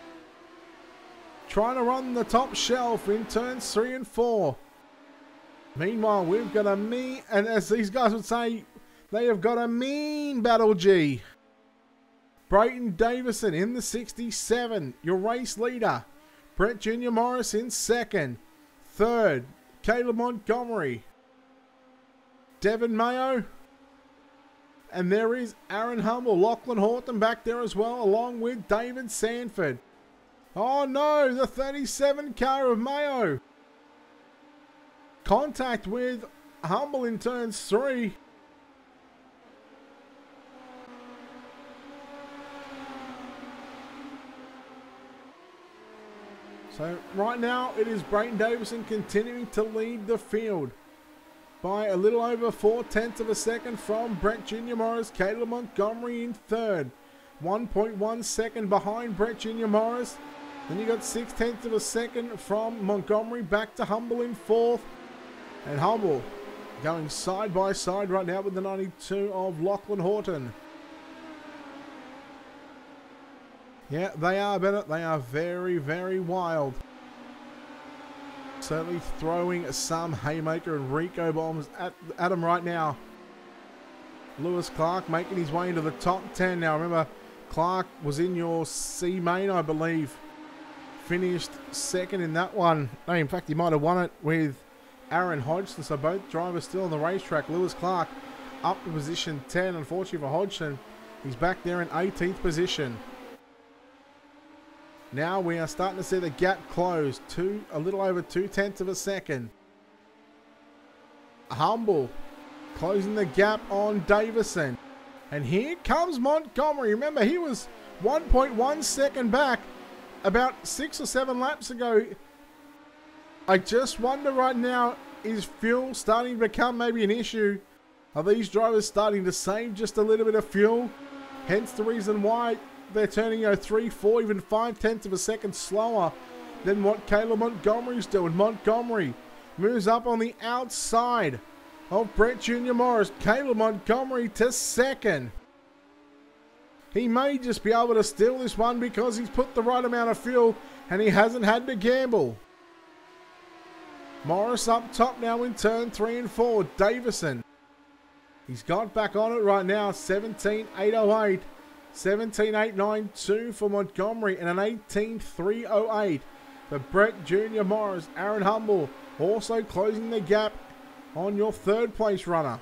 Trying to run the top shelf in turns 3 and 4. Meanwhile, we've got and as these guys would say, they have got a mean battle G. Brayton Davison in the 67. Your race leader. Brett Jr. Morris in 2nd. 3rd, Caleb Montgomery. Devin Mayo. And there is Aaron Humble. Lachlan Horton back there as well, along with David Sanford. Oh no, the 37 car of Mayo. Contact with Humble in turns 3. So right now it is Brayton Davison continuing to lead the field by a little over 4/10 of a second from Brett Jr. Morris. Caleb Montgomery in third. 1.1 second behind Brett Jr. Morris. Then you got 6/10 of a second from Montgomery back to Humble in fourth. And Humble going side by side right now with the 92 of Lachlan Horton. Yeah, they are, Bennett. They are very, very wild. Certainly throwing some haymaker and Rico bombs at them right now. Lewis Clark making his way into the top 10 now. Remember, Clark was in your C main, I believe. Finished second in that one. No, in fact, he might have won it with Aaron Hodgson. So both drivers still on the racetrack. Lewis Clark up to position 10. Unfortunately for Hodgson, he's back there in 18th position. Now we are starting to see the gap close to a little over 2/10 of a second. Humble closing the gap on Davison. And here comes Montgomery. Remember, he was 1.1 second back about 6 or 7 laps ago. I just wonder right now, is fuel starting to become maybe an issue? Are these drivers starting to save just a little bit of fuel? Hence the reason why they're turning 3, 4, even 5/10 of a second slower than what Caleb Montgomery's doing. Montgomery moves up on the outside of Brett Jr. Morris. Caleb Montgomery to second. He may just be able to steal this one because he's put the right amount of fuel and he hasn't had to gamble. Morris up top now in turn 3 and 4. Davison. He's got back on it right now. 17.808. 17.892 for Montgomery and an 18.308 for Brett Jr. Morris. Aaron Humble also closing the gap on your third place runner.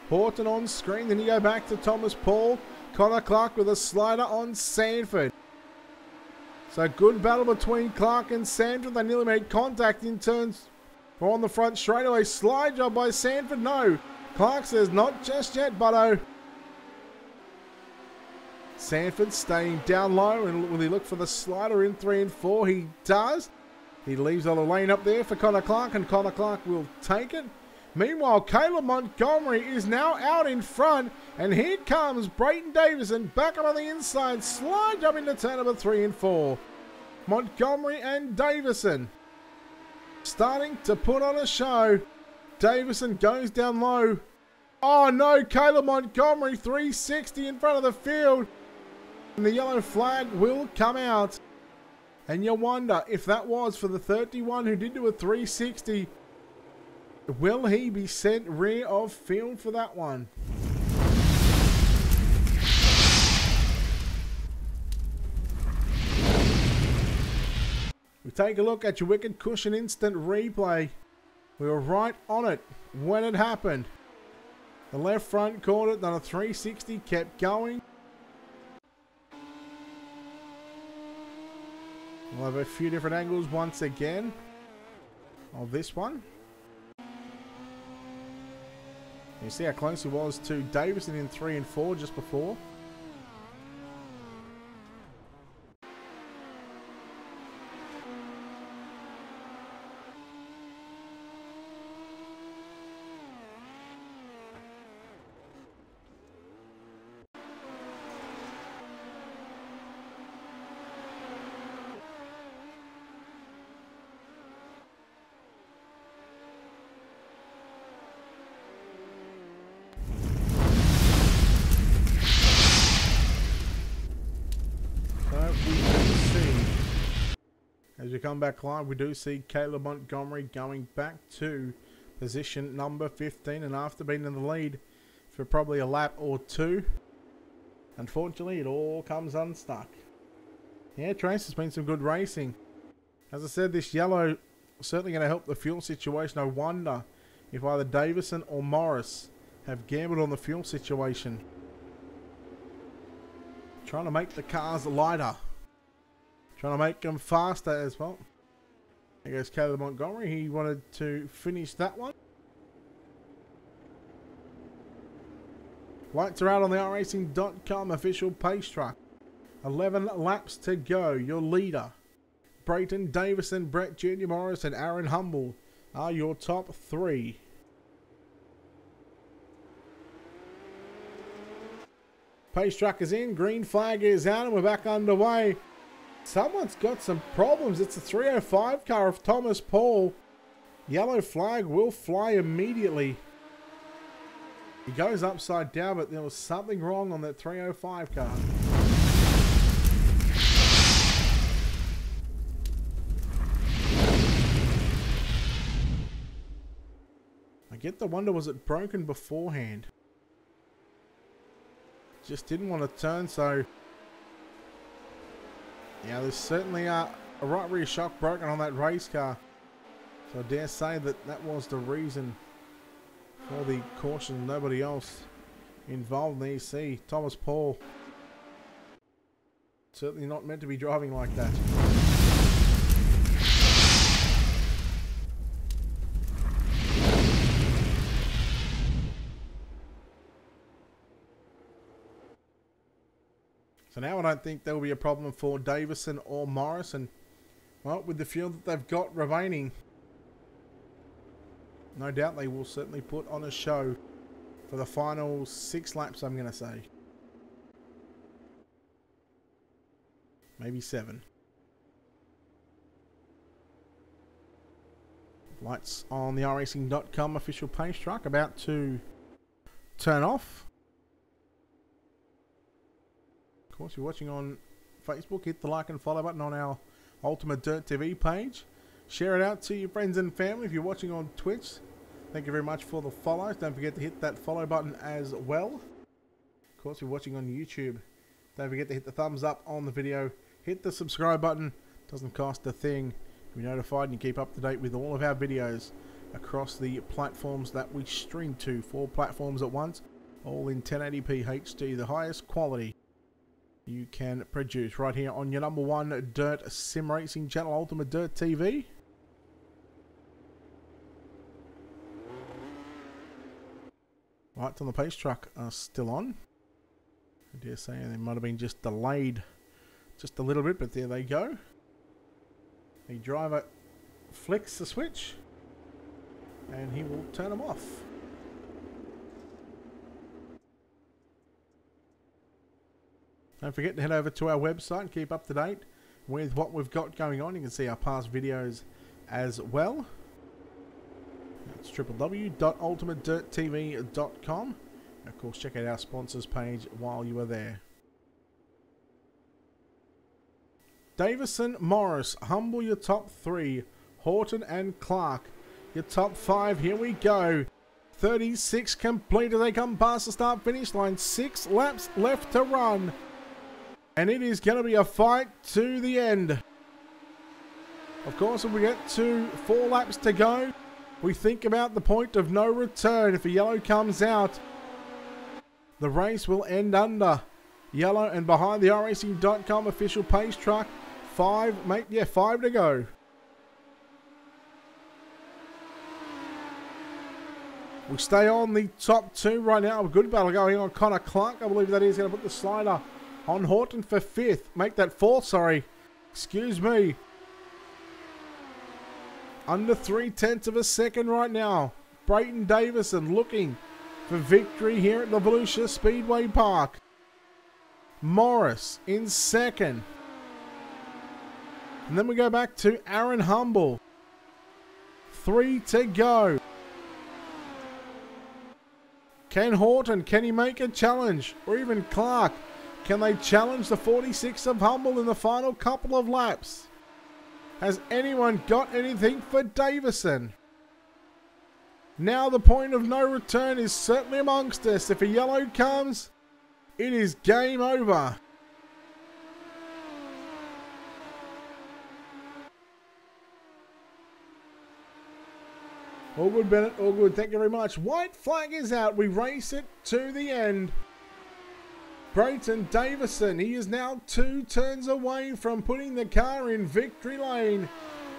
Horton on screen. Then you go back to Thomas Paul. Connor Clark with a slider on Sanford. So good battle between Clark and Sanford. They nearly made contact in turns or on the front straightaway. Slide job by Sanford. No. Clark says not just yet, Butto. Sanford staying down low, and will he look for the slider in 3 and 4? He does. He leaves on a lane up there for Connor Clark, and Connor Clark will take it. Meanwhile, Caleb Montgomery is now out in front, and here comes Brayton Davison back up on the inside. Slide job into turn number 3 and 4. Montgomery and Davison starting to put on a show. Davison goes down low. Oh no, Caleb Montgomery 360 in front of the field. And the yellow flag will come out. And you wonder if that was for the 31 who did do a 360. Will he be sent rear of field for that one? We take a look at your Wicked Cushion instant replay. We were right on it when it happened. The left front caught it, done a 360, kept going. We'll have a few different angles once again of this one. You see how close he was to Davison in 3 and 4 just before. As we come back live, we do see Caleb Montgomery going back to position number 15, and after being in the lead for probably a lap or two, unfortunately it all comes unstuck. Yeah, Trace, has been some good racing. As I said, this yellow certainly going to help the fuel situation. I wonder if either Davison or Morris have gambled on the fuel situation. Trying to make the cars lighter. Trying to make them faster as well. There goes Caleb Montgomery. He wanted to finish that one. Lights are out on the iRacing.com official pace truck. 11 laps to go. Your leader, Brayton Davison, Brett Jr. Morris, and Aaron Humble are your top 3. Pace truck is in, green flag is out, and we're back underway. Someone's got some problems. It's a 305 car of Thomas Paul. Yellow flag will fly immediately. He goes upside down, but there was something wrong on that 305 car. I get the wonder, was it broken beforehand? Just didn't want to turn, so... Yeah, there's certainly a right rear shock broken on that race car. So I dare say that that was the reason for the caution. Nobody else involved in the EC. Thomas Paul. Certainly not meant to be driving like that. So now I don't think there will be a problem for Davison or Morris. And, well, with the fuel that they've got remaining, no doubt they will certainly put on a show for the final 6 laps, I'm going to say. Maybe 7. Lights on the iRacing.com official pace truck about to turn off. Of course, if you're watching on Facebook, hit the like and follow button on our Ultimate Dirt TV page. Share it out to your friends and family. If you're watching on Twitch, thank you very much for the follows. Don't forget to hit that follow button as well. Of course, if you're watching on YouTube, don't forget to hit the thumbs up on the video. Hit the subscribe button. Doesn't cost a thing. You'll be notified and you keep up to date with all of our videos across the platforms that we stream to. 4 platforms at once, all in 1080p HD, the highest quality you can produce right here on your #1 Dirt Sim Racing channel, Ultimate Dirt TV. Lights on the pace truck are still on. I dare say they might have been just delayed just a little bit, but there they go. The driver flicks the switch and he will turn them off. Don't forget to head over to our website and keep up to date with what we've got going on. You can see our past videos as well. It's www.ultimatedirttv.com. Of course, check out our sponsors page while you are there. Davison, Morris, Humble your top 3. Horton and Clark your top 5. Here we go. 36 complete as they come past the start finish line. 6 laps left to run. And it is going to be a fight to the end. Of course, when we get to 4 laps to go, we think about the point of no return. If a yellow comes out, the race will end under yellow. And behind the iRacing.com official pace truck, 5 to go. We stay on the top 2 right now. A good battle going on. Connor Clark, I believe that is going to put the slider on Horton for 5th. Make that 4th, sorry. Excuse me. Under 3/10 of a second right now. Brayton Davison looking for victory here at the Volusia Speedway Park. Morris in 2nd. And then we go back to Aaron Humble. 3 to go. Can Horton, can he make a challenge? Or even Clark, can they challenge the 46 of Humble in the final couple of laps? Has anyone got anything for Davison? Now the point of no return is certainly amongst us. If a yellow comes, it is game over. All good, Bennett. All good. Thank you very much. White flag is out. We race it to the end. Brayton Davison, he is now 2 turns away from putting the car in victory lane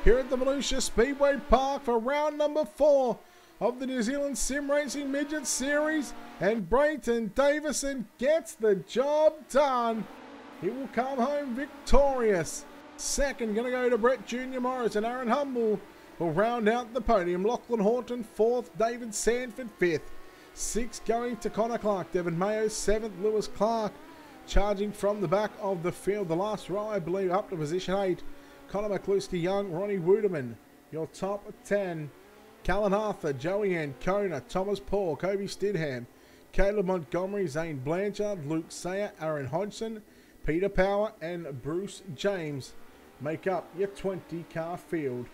here at the Volusia Speedway Park for round number 4 of the New Zealand Sim Racing Midget Series. And Brayton Davison gets the job done. He will come home victorious Second, going to go to Brett Jr. Morris, and Aaron Humble will round out the podium. Lachlan Horton, fourth. David Sanford, fifth. Sixth going to Connor Clark. Devin Mayo, seventh. Lewis Clark charging from the back of the field. The last row, I believe, up to position 8. Connor McCluskey Young, Ronnie Wooderman, your top 10. Callan Arthur, Joey Ann, Kona, Thomas Paul, Kobe Stidham, Caleb Montgomery, Zane Blanchard, Luke Sayer, Aaron Hodgson, Peter Power, and Bruce James make up your 20-car field.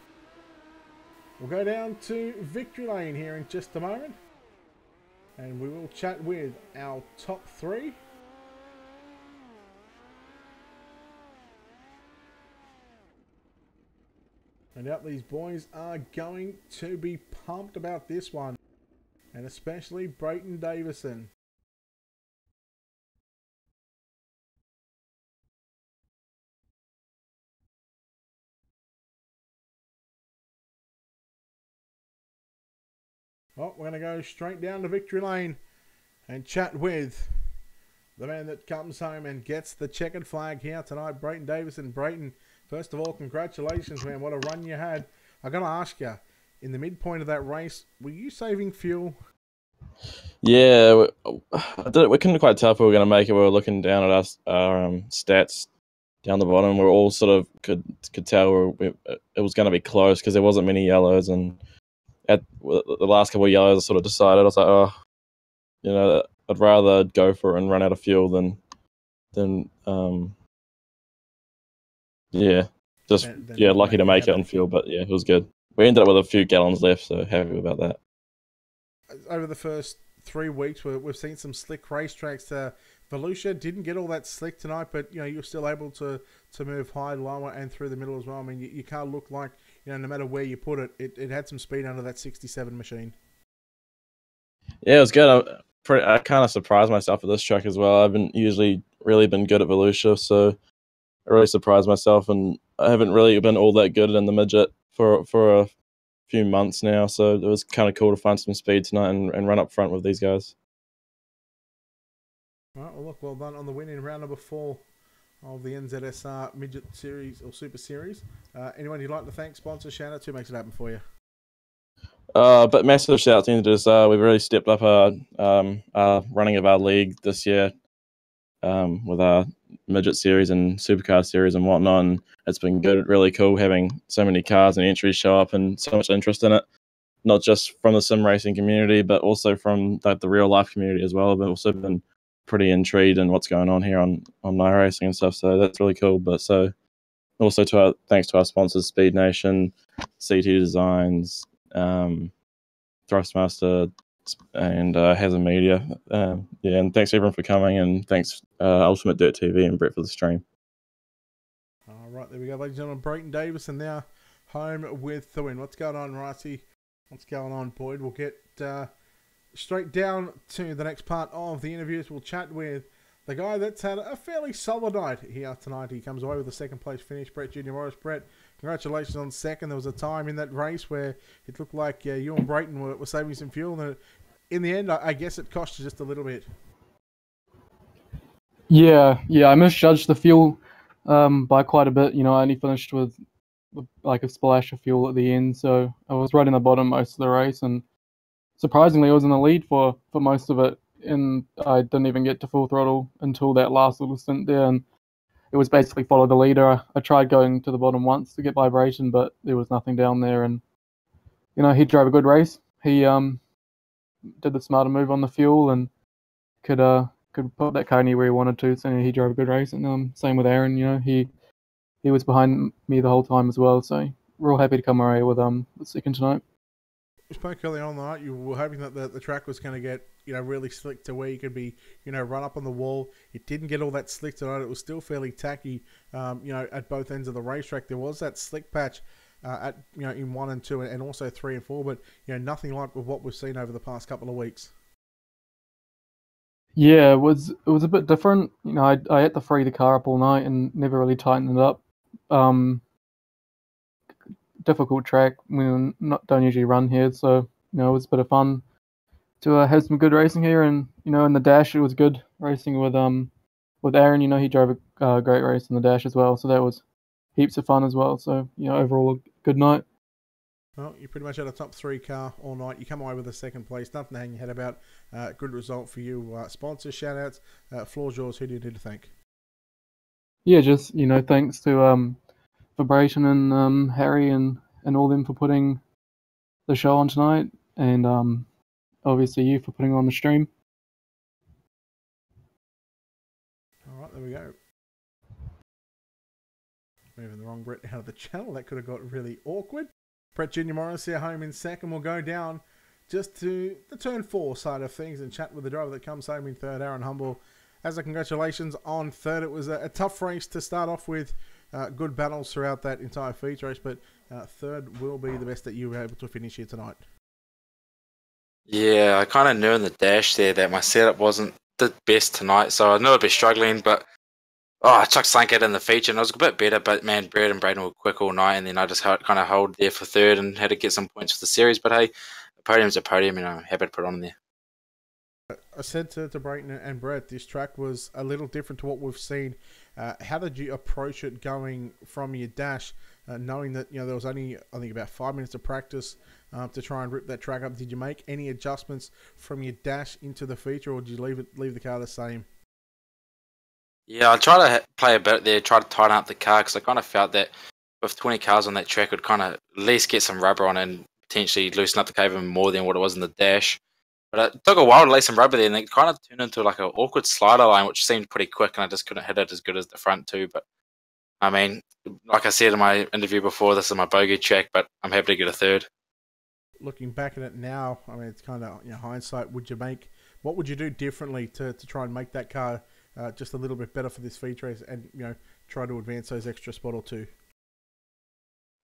We'll go down to Victory Lane here in just a moment, and we will chat with our top 3. And out these boys are going to be pumped about this one, and especially Brayton Davison. Well, we're going to go straight down to Victory Lane and chat with the man that comes home and gets the checkered flag here tonight, Brayton Davison. Brayton, first of all, congratulations, man. What a run you had. I got to ask you, in the midpoint of that race, were you saving fuel? Yeah, we couldn't quite tell if we were going to make it. We were looking down at our stats down the bottom. We all sort of could tell it was going to be close because there wasn't many yellows. And at the last couple of yellows, I sort of decided, I was like, oh, you know, I'd rather go for it and run out of fuel than lucky to make it on fuel. But yeah, it was good. We ended up with a few gallons left, so happy about that. Over the first 3 weeks, we've seen some slick racetracks. Volusia didn't get all that slick tonight, but you know you're still able to move high, lower, and through the middle as well. I mean, your car looked like, you know, no matter where you put it, it had some speed under that 67 machine. Yeah, it was good. I kind of surprised myself at this track as well. I haven't usually really been good at Volusia, so I really surprised myself, and I haven't really been all that good in the midget for a few months now, so it was kind of cool to find some speed tonight and run up front with these guys. All right, well, look, well done on the win in round number 4 of the NZSR Midget Series or Super Series. Anyone you'd like to thank, sponsor, shout out to, makes it happen for you? But massive shout out to NZSR. We've really stepped up our running of our league this year with our Midget Series and Supercar Series and whatnot. And it's been good, really cool having so many cars and entries show up and so much interest in it. Not just from the sim racing community, but also from the real life community as well. I've also been pretty intrigued in what's going on here on my racing and stuff. So that's really cool. But so also thanks to our sponsors, Speed Nation, CT Designs, Thrustmaster, and Hazard Media. And thanks everyone for coming, and thanks Ultimate Dirt TV and Brett for the stream. All right, there we go, ladies and gentlemen. Brayton Davison now home with the win. What's going on, Ricey? What's going on, Boyd? We'll get straight down to the next part of the interviews. We'll chat with the guy that's had a fairly solid night here tonight. He comes away with a second place finish, Brett Jr. Morris. Brett, congratulations on second. There was a time in that race where it looked like you and Brayton were saving some fuel, and in the end, I guess it cost you just a little bit. Yeah, I misjudged the fuel by quite a bit. You know, I only finished with like a splash of fuel at the end, so I was right in the bottom most of the race, and surprisingly I was in the lead for most of it, and I didn't even get to full throttle until that last little stint there, and it was basically follow the leader. I tried going to the bottom once to get vibration, but there was nothing down there, and you know, he drove a good race. He did the smarter move on the fuel and could put that car anywhere he wanted to, so he drove a good race. And same with Aaron, you know, he was behind me the whole time as well, so we're all happy to come away with the second tonight. You spoke earlier on the night, you were hoping that the track was going to get, you know, really slick to where you could be, you know, run up on the wall. It didn't get all that slick tonight. It was still fairly tacky, you know, at both ends of the racetrack. There was that slick patch at, you know, in 1 and 2 and also 3 and 4, but, you know, nothing like with what we've seen over the past couple of weeks. Yeah, it was a bit different. You know, I had to free the car up all night and never really tightened it up. Difficult track. We don't usually run here, so you know, it was a bit of fun to have some good racing here. And you know, in the dash, it was good racing with Aaron. You know, he drove a great race in the dash as well. So heaps of fun as well. So, overall, a good night. Well, you pretty much had a top 3 car all night. You come away with a second place. Nothing to hang your head about. Good result for you. Sponsor shout-outs. Floor's yours. Who do you need to thank? Yeah, just, thanks to Vibration and Harry and all them for putting the show on tonight. And obviously you for putting on the stream. All right, there we go. Moving the wrong Brett out of the channel. That could have got really awkward. Brett Jr. Morris here, home in second. We'll go down just to the turn 4 side of things and chat with the driver that comes home in third, Aaron Humble. As a congratulations on third. It was a tough race to start off with. Good battles throughout that entire feature race, but third will be the best that you were able to finish here tonight. Yeah, I kind of knew in the dash there that my setup wasn't the best tonight, so I knew I'd be struggling, but I chucked sunk it in the feature, and it was a bit better, but man, Brad and Braden were quick all night, and then I just kind of held there for third and had to get some points for the series, but hey, the podium's a podium, and I'm happy to put on there. I said to Brayton and Brett, this track was a little different to what we've seen. How did you approach it going from your dash, knowing that there was only, I think, about 5 minutes of practice to try and rip that track up? Did you make any adjustments from your dash into the feature, or did you leave the car the same? Yeah, I tried to play a bit there, try to tighten up the car, because I kind of felt that with 20 cars on that track, it would kind of at least get some rubber on it and potentially loosen up the car even more than what it was in the dash. But it took a while to lay some rubber there, and it kind of turned into like an awkward slider line, which seemed pretty quick, and I just couldn't hit it as good as the front two. But I mean, like I said in my interview before, this is my bogey track, but I'm happy to get a third. Looking back at it now, I mean, it's kind of hindsight. What would you do differently to try and make that car just a little bit better for this feature race, and try to advance those extra spot or two?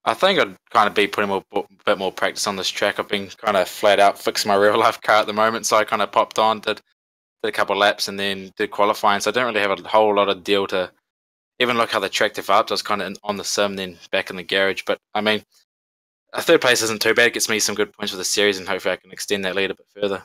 I think I'd kind of be putting a bit more practice on this track. I've been kind of flat out fixing my real life car at the moment, so I kind of popped on, did a couple of laps, and then did qualifying. So I don't really have a whole lot of deal to even look how the track developed. I was kind of on the sim, then back in the garage. But I mean, a third place isn't too bad. It gets me some good points for the series, and hopefully I can extend that lead a bit further.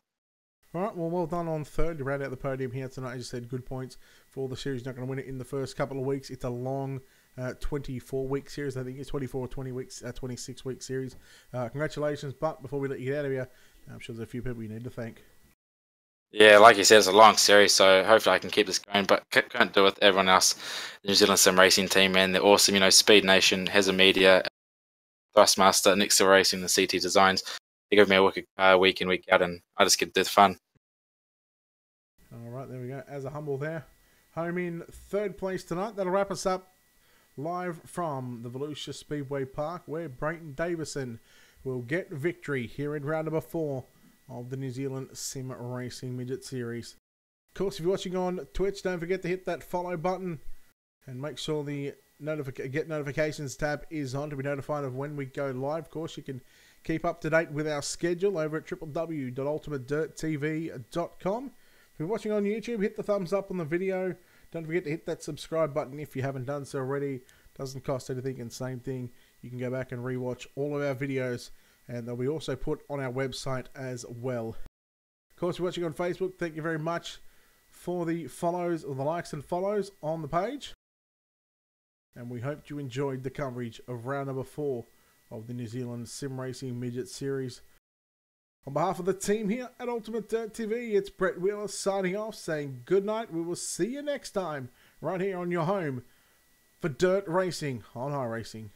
All right, well done on third. You round out the podium here tonight. As you said, good points for the series. You're not going to win it in the first couple of weeks. It's a long 24-week series. I think it's 24 or 20 weeks, 26-week series. Congratulations. But before we let you get out of here, I'm sure there's a few people you need to thank. Yeah, like you said, it's a long series, so hopefully I can keep this going, but can't do it with everyone else. The New Zealand Sim Racing team, man, they're awesome. Speed Nation, Hazard Media, Thrustmaster, Nixel Racing, the CT Designs. They give me a week in, week out, and I just get the fun. All right, there we go. As a Humble there. Home in third place tonight. That'll wrap us up live from the Volusia Speedway Park, where Brayton Davison will get victory here in round number 4 of the New Zealand Sim Racing Midget Series. Of course, if you're watching on Twitch, don't forget to hit that follow button and make sure the get notifications tab is on to be notified of when we go live. Of course, you can keep up to date with our schedule over at www.ultimatedirttv.com. If you're watching on YouTube, hit the thumbs up on the video. Don't forget to hit that subscribe button if you haven't done so already. Doesn't cost anything, and same thing, you can go back and rewatch all of our videos, and they'll be also put on our website as well. Of course, if you're watching on Facebook, thank you very much for the follows, or the likes and follows on the page. And we hope you enjoyed the coverage of round number 4 of the New Zealand Sim Racing Midget Series. On behalf of the team here at Ultimate Dirt TV, it's Brett Wheeler signing off, saying good night. We will see you next time, right here on your home for Dirt Racing on iRacing.